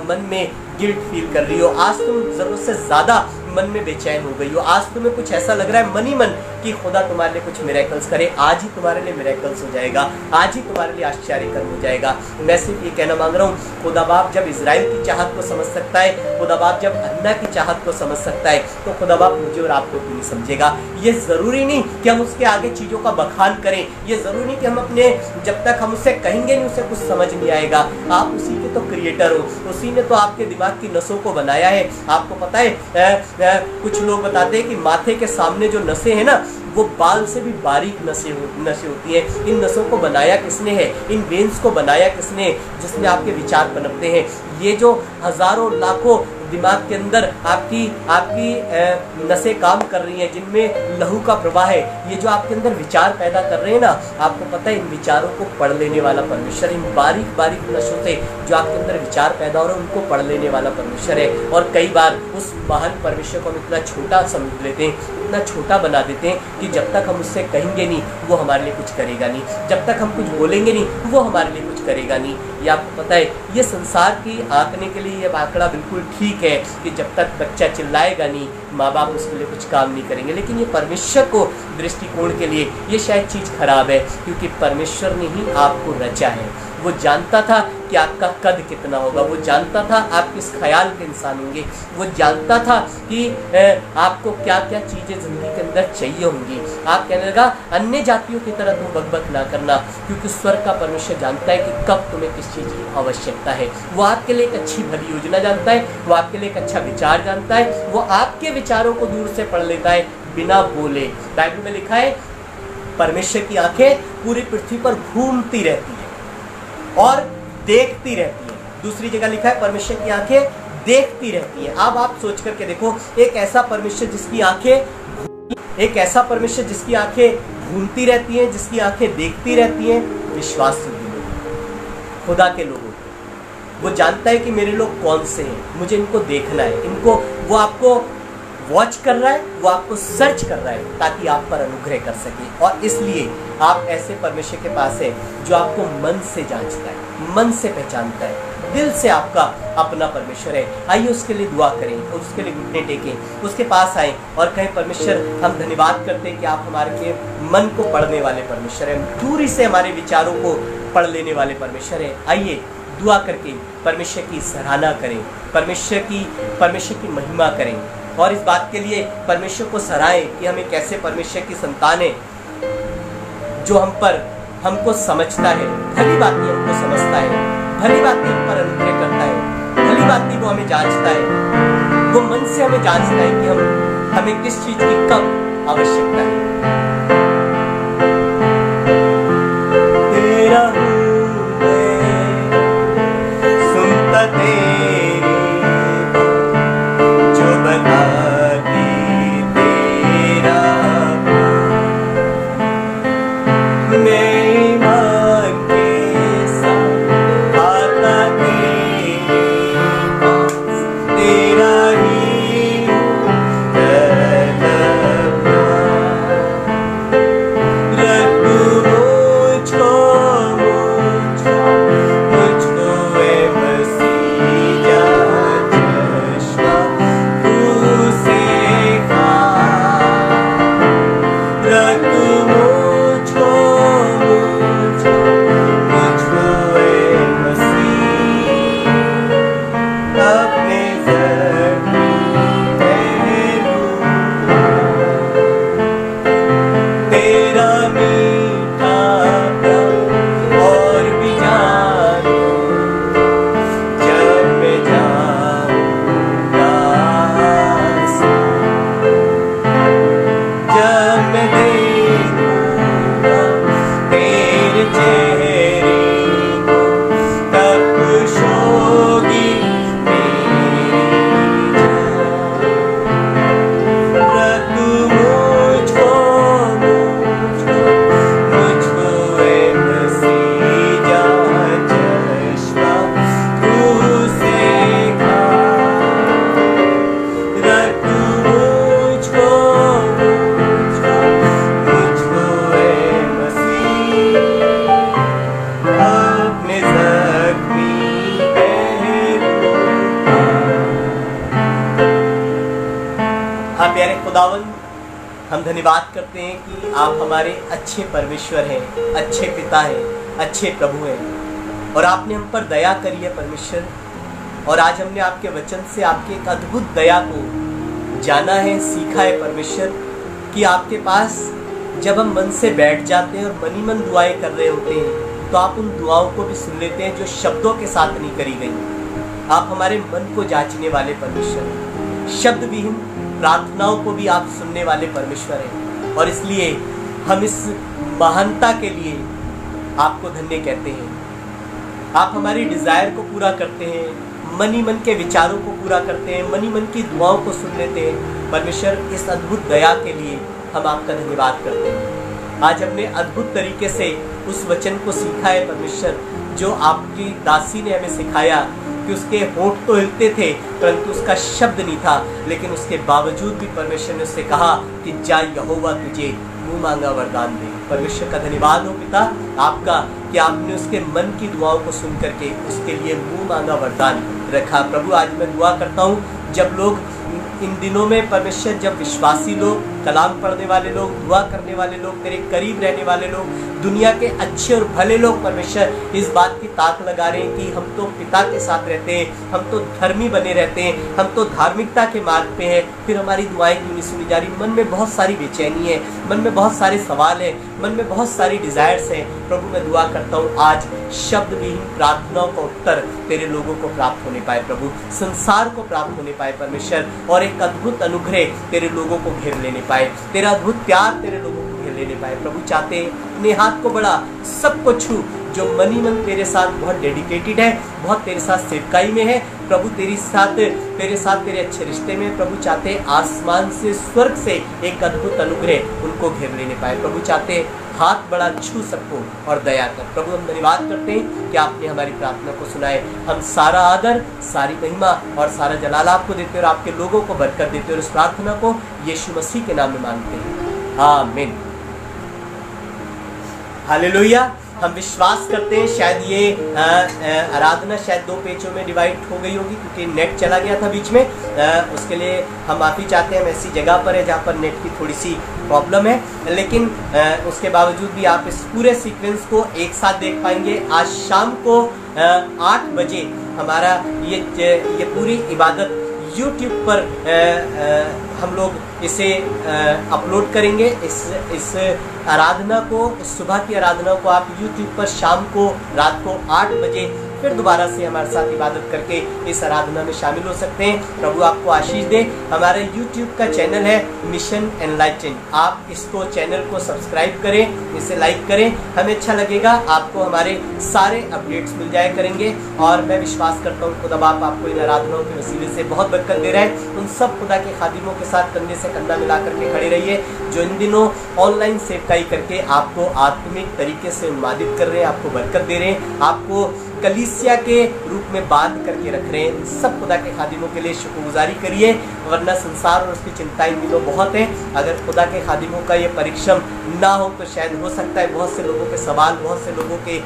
मन में गिल्ट फील कर रही हो, आज तुम जरूरत से ज्यादा मन में बेचैन हो गई हो, आज तुम्हें कुछ ऐसा लग रहा है मन ही मन कि खुदा तुम्हारे लिए कुछ मिरेकल्स करे। आज ही तुम्हारे लिए मिरेकल्स हो जाएगा, आज ही तुम्हारे लिए आश्चर्य कर्म हो जाएगा। मैं सिर्फ ये कहना मांग रहा हूँ, खुदा बाप जब इजराइल की चाहत को समझ सकता है, खुदा बाप जब हन्ना की चाहत को समझ सकता है, तो खुदा बाप मुझे और आपको क्यों नहीं समझेगा? ये जरूरी नहीं कि हम उसके आगे चीजों का बखान करें, ये जरूरी नहीं कि हम अपने जब तक हम उससे कहेंगे नहीं उसे कुछ समझ नहीं आएगा। आप उसी के तो क्रिएटर हो, उसी ने तो आपके दिमाग की नसों को बनाया है। आपको पता है कुछ लोग बताते हैं कि माथे के सामने जो नसें हैं ना, वो बाल से भी बारीक नसें होती हैं। इन नसों को बनाया किसने है? इन वेन्स को बनाया किसने है? जिसमें आपके विचार पनपते हैं। ये जो हजारों लाखों दिमाग के अंदर आपकी नसें काम कर रही हैं, जिनमें लहू का प्रवाह है, ये जो आपके अंदर विचार पैदा कर रहे हैं ना, आपको पता है इन विचारों को पढ़ लेने वाला परमेश्वर, इन बारीक बारीक नसों से जो आपके अंदर विचार पैदा हो रहे हैं उनको पढ़ लेने वाला परमेश्वर है। और कई बार उस महान परमेश्वर को हम इतना छोटा समझ लेते हैं, इतना छोटा बना देते हैं कि जब तक हम उससे कहेंगे नहीं वो हमारे लिए कुछ करेगा नहीं, जब तक हम कुछ बोलेंगे नहीं वो हमारे लिए कुछ करेगा नहीं। ये आपको पता है, ये संसार की आंकने के लिए ये आंकड़ा बिल्कुल ठीक है कि जब तक बच्चा चिल्लाएगा नहीं माँ बाप उसके लिए कुछ काम नहीं करेंगे। लेकिन ये परमेश्वर को दृष्टिकोण के लिए ये शायद चीज़ खराब है, क्योंकि परमेश्वर ने ही आपको रचा है, वो जानता था कि आपका कद कितना होगा, वो जानता था आप किस ख्याल के इंसान होंगे, वो जानता था कि आपको क्या क्या चीज़ें ज़िंदगी के अंदर चाहिए होंगी। आप कहने लगा अन्य जातियों की तरह तुम बकबक ना करना, क्योंकि स्वर्ग का परमेश्वर जानता है कि कब तुम्हें किस चीज़ की आवश्यकता है। वो आपके लिए एक अच्छी भली योजना जानता है, वो आपके लिए एक अच्छा विचार जानता है, वो आपके विचारों को दूर से पढ़ लेता है बिना बोले। बाइबल में लिखा है परमेश्वर की आंखें पूरी पृथ्वी पर घूमती रहती है और देखती रहती है। दूसरी जगह लिखा है परमेश्वर की आंखें देखती रहती है। अब आप सोच करके देखो, एक ऐसा परमेश्वर जिसकी आंखें घूमती रहती हैं, जिसकी आंखें देखती रहती हैं, विश्वासी लोग, खुदा के लोगों को वो जानता है कि मेरे लोग कौन से हैं, मुझे इनको देखना है, इनको वो आपको वॉच कर रहा है, वो आपको सर्च कर रहा है ताकि आप पर अनुग्रह कर सके। और इसलिए आप ऐसे परमेश्वर के पास है जो आपको मन से जांचता है, मन से पहचानता है, दिल से आपका अपना परमेश्वर है। आइए उसके लिए दुआ करें, उसके लिए घुटने टेकें, उसके पास आए और कहें परमेश्वर हम धन्यवाद करते हैं कि आप हमारे के मन को पढ़ने वाले परमेश्वर हैं, दूरी से हमारे विचारों को पढ़ लेने वाले परमेश्वर हैं। आइए दुआ करके परमेश्वर की सराहना करें, परमेश्वर की महिमा करें और इस बात के लिए परमेश्वर को सराहें कि हम एक ऐसे परमेश्वर की संतान है जो हमको समझता है, भली बात ही हमको समझता है, भली बात ही हम पर अनुग्रह करता है, भली बात ही वो हमें जांचता है, वो मन से हमें जांचता है कि हमें किस चीज की कब आवश्यकता है। तेरा हूँ मैं, सुनता तेरी जो बताती तेरा मैं ईमान के साथ आता तेरे पास, तेरा ही तलबना। रख मुझको ए मसीहा चश्मा तू से खा। रख मुझको ए मसीह अपने ज़मीन पहलू। तेरा मीठा प्यार और भी जानूं जब मैं जाऊंगा साथ, जब मैं देखूंगा तेरे चेहरे को तब खुश होगी मेरी जान। रख मुझको ए मसीहा चश्मा तू से खा। रख मुझको ए मसीह अपने ज़ख्मी पहलू। हाँ प्यारे खुदावंद, हम धन्यवाद करते हैं कि आप हमारे अच्छे परमेश्वर हैं, अच्छे पिता हैं, अच्छे प्रभु हैं और आपने हम पर दया करी है परमेश्वर। और आज हमने आपके वचन से आपके एक अद्भुत दया को जाना है, सीखा है परमेश्वर, कि आपके पास जब हम मन से बैठ जाते हैं और मन ही मन दुआएं कर रहे होते हैं तो आप उन दुआओं को भी सुन लेते हैं जो शब्दों के साथ नहीं करी गई। आप हमारे मन को जांचने वाले परमेश्वर हैं, शब्द विहीन प्रार्थनाओं को भी आप सुनने वाले परमेश्वर हैं और इसलिए हम इस महानता के लिए आपको धन्य कहते हैं। आप हमारी डिज़ायर को पूरा करते हैं, मन ही मन के विचारों को पूरा करते हैं, मन ही मन की दुआओं को सुन लेते हैं परमेश्वर। इस अद्भुत दया के लिए हम आपका धन्यवाद करते हैं। आज हमने अद्भुत तरीके से उस वचन को सीखा है परमेश्वर, जो आपकी दासी ने हमें सिखाया कि उसके होंठ तो हिलते थे परंतु उसका शब्द नहीं था, लेकिन उसके बावजूद भी परमेश्वर ने उससे कहा कि जा यहोवा तुझे मुँह मांगा वरदान दे। परमेश्वर का धन्यवाद हो पिता आपका कि आपने उसके मन की दुआओं को सुन करके उसके लिए मुँह मांगा वरदान रखा। प्रभु आज मैं दुआ करता हूँ जब लोग इन दिनों में परमेश्वर, जब विश्वासी लोग कलाम पढ़ने वाले लोग, दुआ करने वाले लोग, तेरे करीब रहने वाले लोग, दुनिया के अच्छे और भले लोग परमेश्वर इस बात की ताक लगा रहे हैं कि हम तो पिता के साथ रहते हैं, हम तो धर्मी बने रहते हैं, हम तो धार्मिकता के मार्ग पे हैं, फिर हमारी दुआएं क्यों नहीं सुनी जा रही। मन में बहुत सारी बेचैनी है, मन में बहुत सारे सवाल हैं, मन में बहुत सारी डिजायर्स हैं। प्रभु मैं दुआ करता हूँ आज शब्द विहीन प्रार्थनाओं का उत्तर तेरे लोगों को प्राप्त होने पाए प्रभु, संसार को प्राप्त होने पाए परमेश्वर, और एक अद्भुत अनुग्रह तेरे लोगों को घेर लेने पाए, तेरा अद्भुत प्यार तेरे लोगों को घेर लेने पाए प्रभु। चाहते हैं अपने हाथ को बढ़ा, सबको छू, जो मनी मन तेरे साथ बहुत डेडिकेटेड है, बहुत तेरे साथ सेवकाई में है प्रभु, तेरे साथ तेरे अच्छे रिश्ते में प्रभु। चाहते आसमान से, स्वर्ग से एक अद्भुत अनुग्रह उनको घेर लेने पाए प्रभु। चाहते हाथ बड़ा छू सबको और दया कर प्रभु। हम धन्यवाद करते हैं कि आपने हमारी प्रार्थना को सुनाए। हम सारा आदर, सारी महिमा और सारा जलाल आपको देते हैं और आपके लोगों को बरकत देते हैं, और इस प्रार्थना को यीशु मसीह के नाम में मांगते हैं, आमीन। हालेलुया। हम विश्वास करते हैं शायद ये आराधना शायद 2 पेजों में डिवाइड हो गई होगी, क्योंकि नेट चला गया था बीच में। उसके लिए हम माफ़ी चाहते हैं। हम ऐसी जगह पर है जहाँ पर नेट की थोड़ी सी प्रॉब्लम है, लेकिन उसके बावजूद भी आप इस पूरे सीक्वेंस को एक साथ देख पाएंगे। आज शाम को 8 बजे हमारा ये पूरी इबादत YouTube पर हम लोग इसे अपलोड करेंगे। इस आराधना को, इस सुबह की आराधना को आप YouTube पर शाम को रात को 8 बजे फिर दोबारा से हमारे साथ इबादत करके इस आराधना में शामिल हो सकते हैं। प्रभु आपको आशीष दे। हमारे YouTube का चैनल है मिशन एनलाइटन, आप इसको चैनल को सब्सक्राइब करें, इसे लाइक करें, हमें अच्छा लगेगा। आपको हमारे सारे अपडेट्स मिल जाया करेंगे, और मैं विश्वास करता हूँ खुदा बाप आपको इन आराधनाओं के वसीले से बहुत बरकत दे रहा है। उन सब खुदा के खादिमों के साथ कंधे से कंधा मिला करके खड़े रहिए, जो इन दिनों ऑनलाइन सेवकाई करके आपको आत्मिक तरीके से उन्मादित कर रहे हैं, आपको बरकत दे रहे हैं, आपको कलीसिया के रूप में बांध करके रख रहे हैं। सब खुदा के खादिमों के लिए शुक्रगुजारी करिए, वरना संसार और उसकी चिंता इन दिनों बहुत है। अगर खुदा के खादिमों का ये परिश्रम ना हो तो शायद हो सकता है बहुत से लोगों के सवाल, बहुत से लोगों के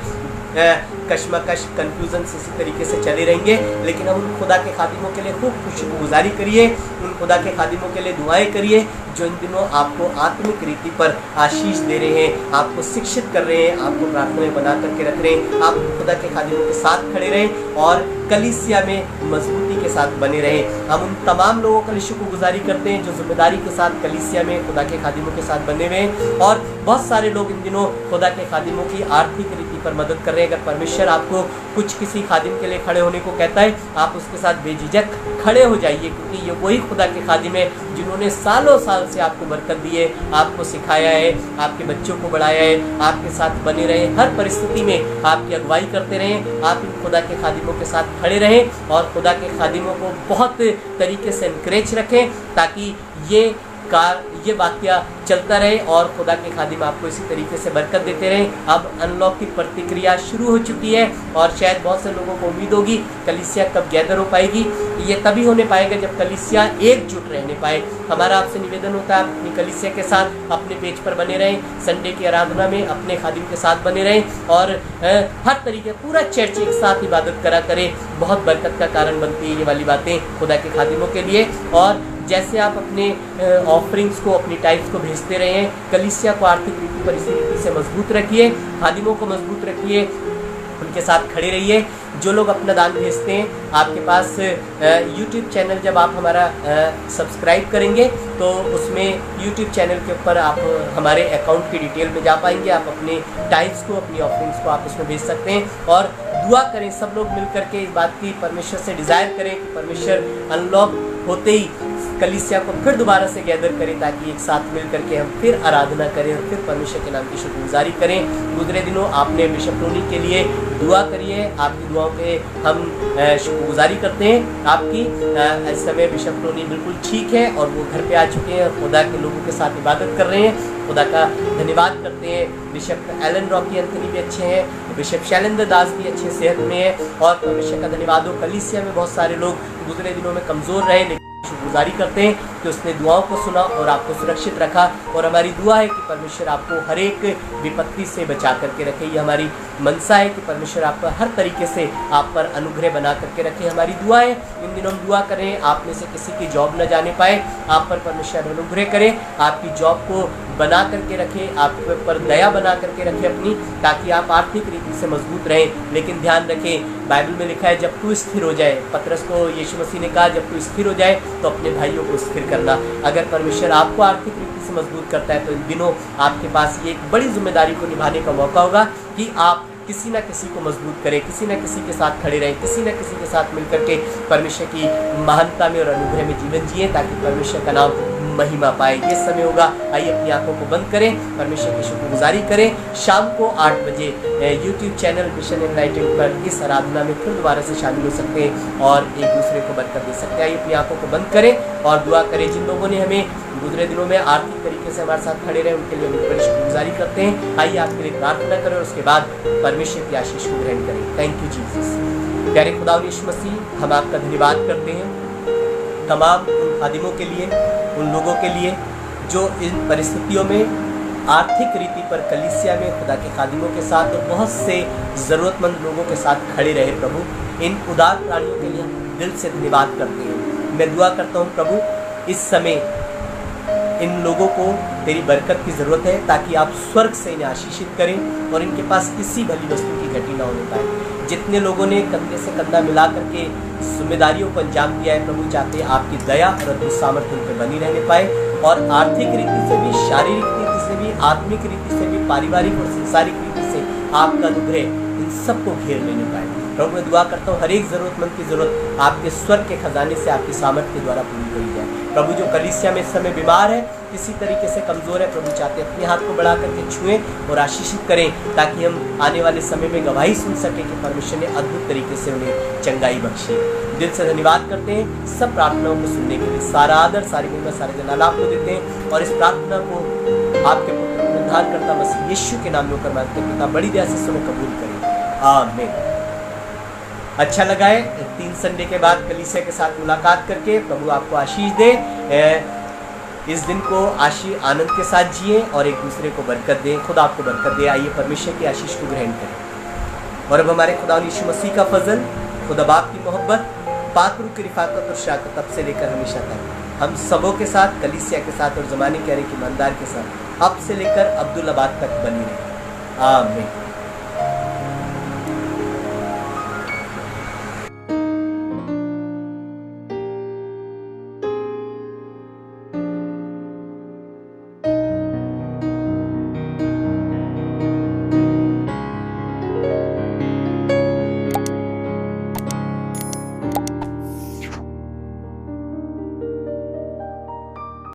कश्मकश, कन्फ्यूजन इसी तरीके से चले रहेंगे। लेकिन हम उन खुदा के खादिमों के लिए खूब शुक्रगुजारी करिए, उन खुदा के खादिमों के लिए दुआएं करिए जो इन दिनों आपको आत्मिक रीति पर आशीष दे रहे हैं, आपको शिक्षित कर रहे हैं, आपको प्रार्थना में बना करके रख रहे हैं। आप खुदा के खादिमों के साथ खड़े रहें और कलीसिया में मजबूती के साथ बने रहें। हम उन तमाम लोगों के लिए शुक्रगुजारी करते हैं जो जिम्मेदारी के साथ कलीसिया में खुदा के खादिमों के साथ बने हुए हैं, और बहुत सारे लोग इन दिनों खुदा के खादिमों की आर्थिक रीति पर मदद कर रहे हैं। अगर परमेश्वर आपको कुछ किसी खादिम के लिए खड़े होने को कहता है, आप उसके साथ बेझिझक खड़े हो जाइए, क्योंकि ये वही खुदा के खादिम है जिन्होंने सालों साल से आपको बरकत दी है, आपको सिखाया है, आपके बच्चों को बढ़ाया है, आपके साथ बने रहे, हर परिस्थिति में आपकी अगुवाई करते रहे। आप इन खुदा के खादिमों के साथ खड़े रहें और खुदा के खादिमों को बहुत तरीके से एनकरेज रखें, ताकि ये वाक्य चलता रहे और खुदा के खादिम आपको इसी तरीके से बरकत देते रहे। अब अनलॉक की प्रतिक्रिया शुरू हो चुकी है, और शायद बहुत से लोगों को उम्मीद होगी कलीसिया कब गैदर हो पाएगी। ये तभी होने पाएगा जब कलीसिया एकजुट रहने पाए। हमारा आपसे निवेदन होता है, अपनी कलीसिया के साथ अपने पेज पर बने रहें, संडे की आराधना में अपने खादिम के साथ बने रहें, और हर तरीके पूरा चर्च एक साथ इबादत करा करें। बहुत बरकत का कारण बनती है ये वाली बातें खुदा के खादिमों के लिए। और जैसे आप अपने ऑफरिंग्स को, अपनी टाइप्स को भेजते रहे हैं, कलीसिया को आर्थिक रीति पर इसी रीति से मजबूत रखिए, खादिमों को मजबूत रखिए, उनके साथ खड़े रहिए। जो लोग अपना दान भेजते हैं, आपके पास YouTube चैनल जब आप हमारा सब्सक्राइब करेंगे तो उसमें YouTube चैनल के ऊपर आप हमारे अकाउंट की डिटेल में जा पाएंगे। आप अपने टाइप्स को, अपनी ऑफरिंग्स को आप उसमें भेज सकते हैं, और दुआ करें सब लोग मिल करके इस बात की परमेश्वर से डिज़ायर करें कि परमेश्वर अनलॉक होते ही कलीसिया को फिर दोबारा से गैदर करें, ताकि एक साथ मिल करके हम फिर आराधना करें और फिर परमेश्वर के नाम की शुक्रगुजारी करें। गुजरे दिनों आपने बिशप टोनी के लिए दुआ करी है, आपकी दुआओं के हम शुक्रगुजारी करते हैं आपकी। इस समय बिशप टोनी बिल्कुल ठीक है और वो घर पे आ चुके हैं और खुदा के लोगों के साथ इबादत कर रहे हैं। खुदा का धन्यवाद करते हैं। बिशप एलन रॉकी एंथनी भी अच्छे हैं, बिशप शैलेंद्र दास भी अच्छे सेहत में है, और परमेश्वर का धन्यवाद हो। कलीसिया में बहुत सारे लोग गुजरे दिनों में कमज़ोर रहे, लेकिन शुक्रगुजारी करते हैं कि उसने दुआओं को सुना और आपको सुरक्षित रखा। और हमारी दुआ है कि परमेश्वर आपको हर एक विपत्ति से बचा करके रखे। ये हमारी मनसा है कि परमेश्वर आपको हर तरीके से आप पर अनुग्रह बना करके रखे। हमारी दुआ है, इन दिनों हम दुआ करें आप में से किसी की जॉब न जाने पाए, आप पर परमेश्वर अनुग्रह करे, आपकी जॉब को बना करके रखे, आप पर दया बना करके रखे अपनी, ताकि आप आर्थिक रीति से मजबूत रहें। लेकिन ध्यान रखें, बाइबल में लिखा है जब तू स्थिर हो जाए, पतरस को यीशु मसीह ने कहा जब तू स्थिर हो जाए तो अपने भाइयों को स्थिर करना। अगर परमेश्वर आपको आर्थिक रीति से मजबूत करता है तो इन दिनों आपके पास ये एक बड़ी जिम्मेदारी को निभाने का मौका होगा कि आप किसी न किसी को मजबूत करें, किसी न किसी के साथ खड़े रहें, किसी न किसी के साथ मिलकर के परमेश्वर की महानता में और अनुग्रह में जीवन जिए, ताकि परमेश्वर का नाम महिमा पाए। ये समय होगा, आइए अपनी आंखों को बंद करें, परमेश्वर की शुक्रगुजारी करें। शाम को 8 बजे YouTube चैनल मिशन एनलाइटन पर इस आराधना में फिर दोबारा से शामिल हो सकते हैं और एक दूसरे को बरकत दे सकते हैं। आइए अपनी आंखों को बंद करें और दुआ करें। जिन लोगों ने हमें गुजरे दिनों में आर्थिक तरीके से हमारे साथ खड़े रहे, उनके लिए हम बड़ी शुक्रगुजारी करते हैं। आइए आपके लिए प्रार्थना करें और उसके बाद परमेश्वर की आशीष को ग्रहण करें। Thank you Jesus. प्यारे खुदा यीशु मसीह, हम आपका धन्यवाद करते हैं तमाम उन खादिमों के लिए, उन लोगों के लिए जो इन परिस्थितियों में आर्थिक रीति पर कलीसिया में खुदा के खादिमों के साथ और बहुत से ज़रूरतमंद लोगों के साथ खड़े रहे। प्रभु, इन उदार प्राणियों के लिए हम दिल से धन्यवाद करते हैं। मैं दुआ करता हूँ प्रभु, इस समय इन लोगों को तेरी बरकत की ज़रूरत है, ताकि आप स्वर्ग से इन्हें आशीषित करें और इनके पास किसी भली वस्तु की घटी ना होने पाए। जितने लोगों ने कंधे से कंधा मिला करके जिम्मेदारियों को अंजाम दिया है प्रभु, चाहते आपकी दया और अद्भुत सामर्थ्य उन पर बनी रहने पाए और आर्थिक रीति से भी, शारीरिक रीति से भी, आत्मिक रीति से भी, पारिवारिक और संसारिक रीति से आपका अनुग्रह इन सबको घेर लेने पाए। प्रभु, मैं दुआ करता हूँ हर एक ज़रूरतमंद की ज़रूरत आपके स्वर्ग के खजाने से आपकी सामर्थ्य के द्वारा पूरी करी जाए। प्रभु, जो कलीसिया में इस समय बीमार है, किसी तरीके से कमज़ोर है, प्रभु चाहते अपने हाथ को बढ़ा करके छुएं और आशीषित करें, ताकि हम आने वाले समय में गवाही सुन सकें कि परमेश्वर ने अद्भुत तरीके से उन्हें चंगाई बख्शी। दिल से धन्यवाद करते हैं सब प्रार्थनाओं को सुनने के लिए। सारा आदर, सारी महिमा, सारे जलाल आपको देते हैं और इस प्रार्थना को आपके पुत्र उद्धारकर्ता मसीह यीशु के नाम में होकर मांगते हैं। पिता बड़ी दया से सुने, कबूल करें, आमीन। अच्छा लगा है 3 संडे के बाद कलीसिया के साथ मुलाकात करके। प्रभु आपको आशीष दे, इस दिन को आनंद के साथ जिए और एक दूसरे को बरकत दे। खुदा आपको बरकत दे। आइए परमेश्वर की आशीष को ग्रहण करें। और अब हमारे खुदा यीशु मसीह का फजल, खुदा बाप की मोहब्बत, पाक रूह की रिफाकत और शराकत तब से लेकर हमेशा तक हम सबों के साथ, कलीसिया के साथ और ज़माने के हर एक ईमानदार के साथ अब से लेकर अब्दुल आबाद तक बनी रहे। आमीन।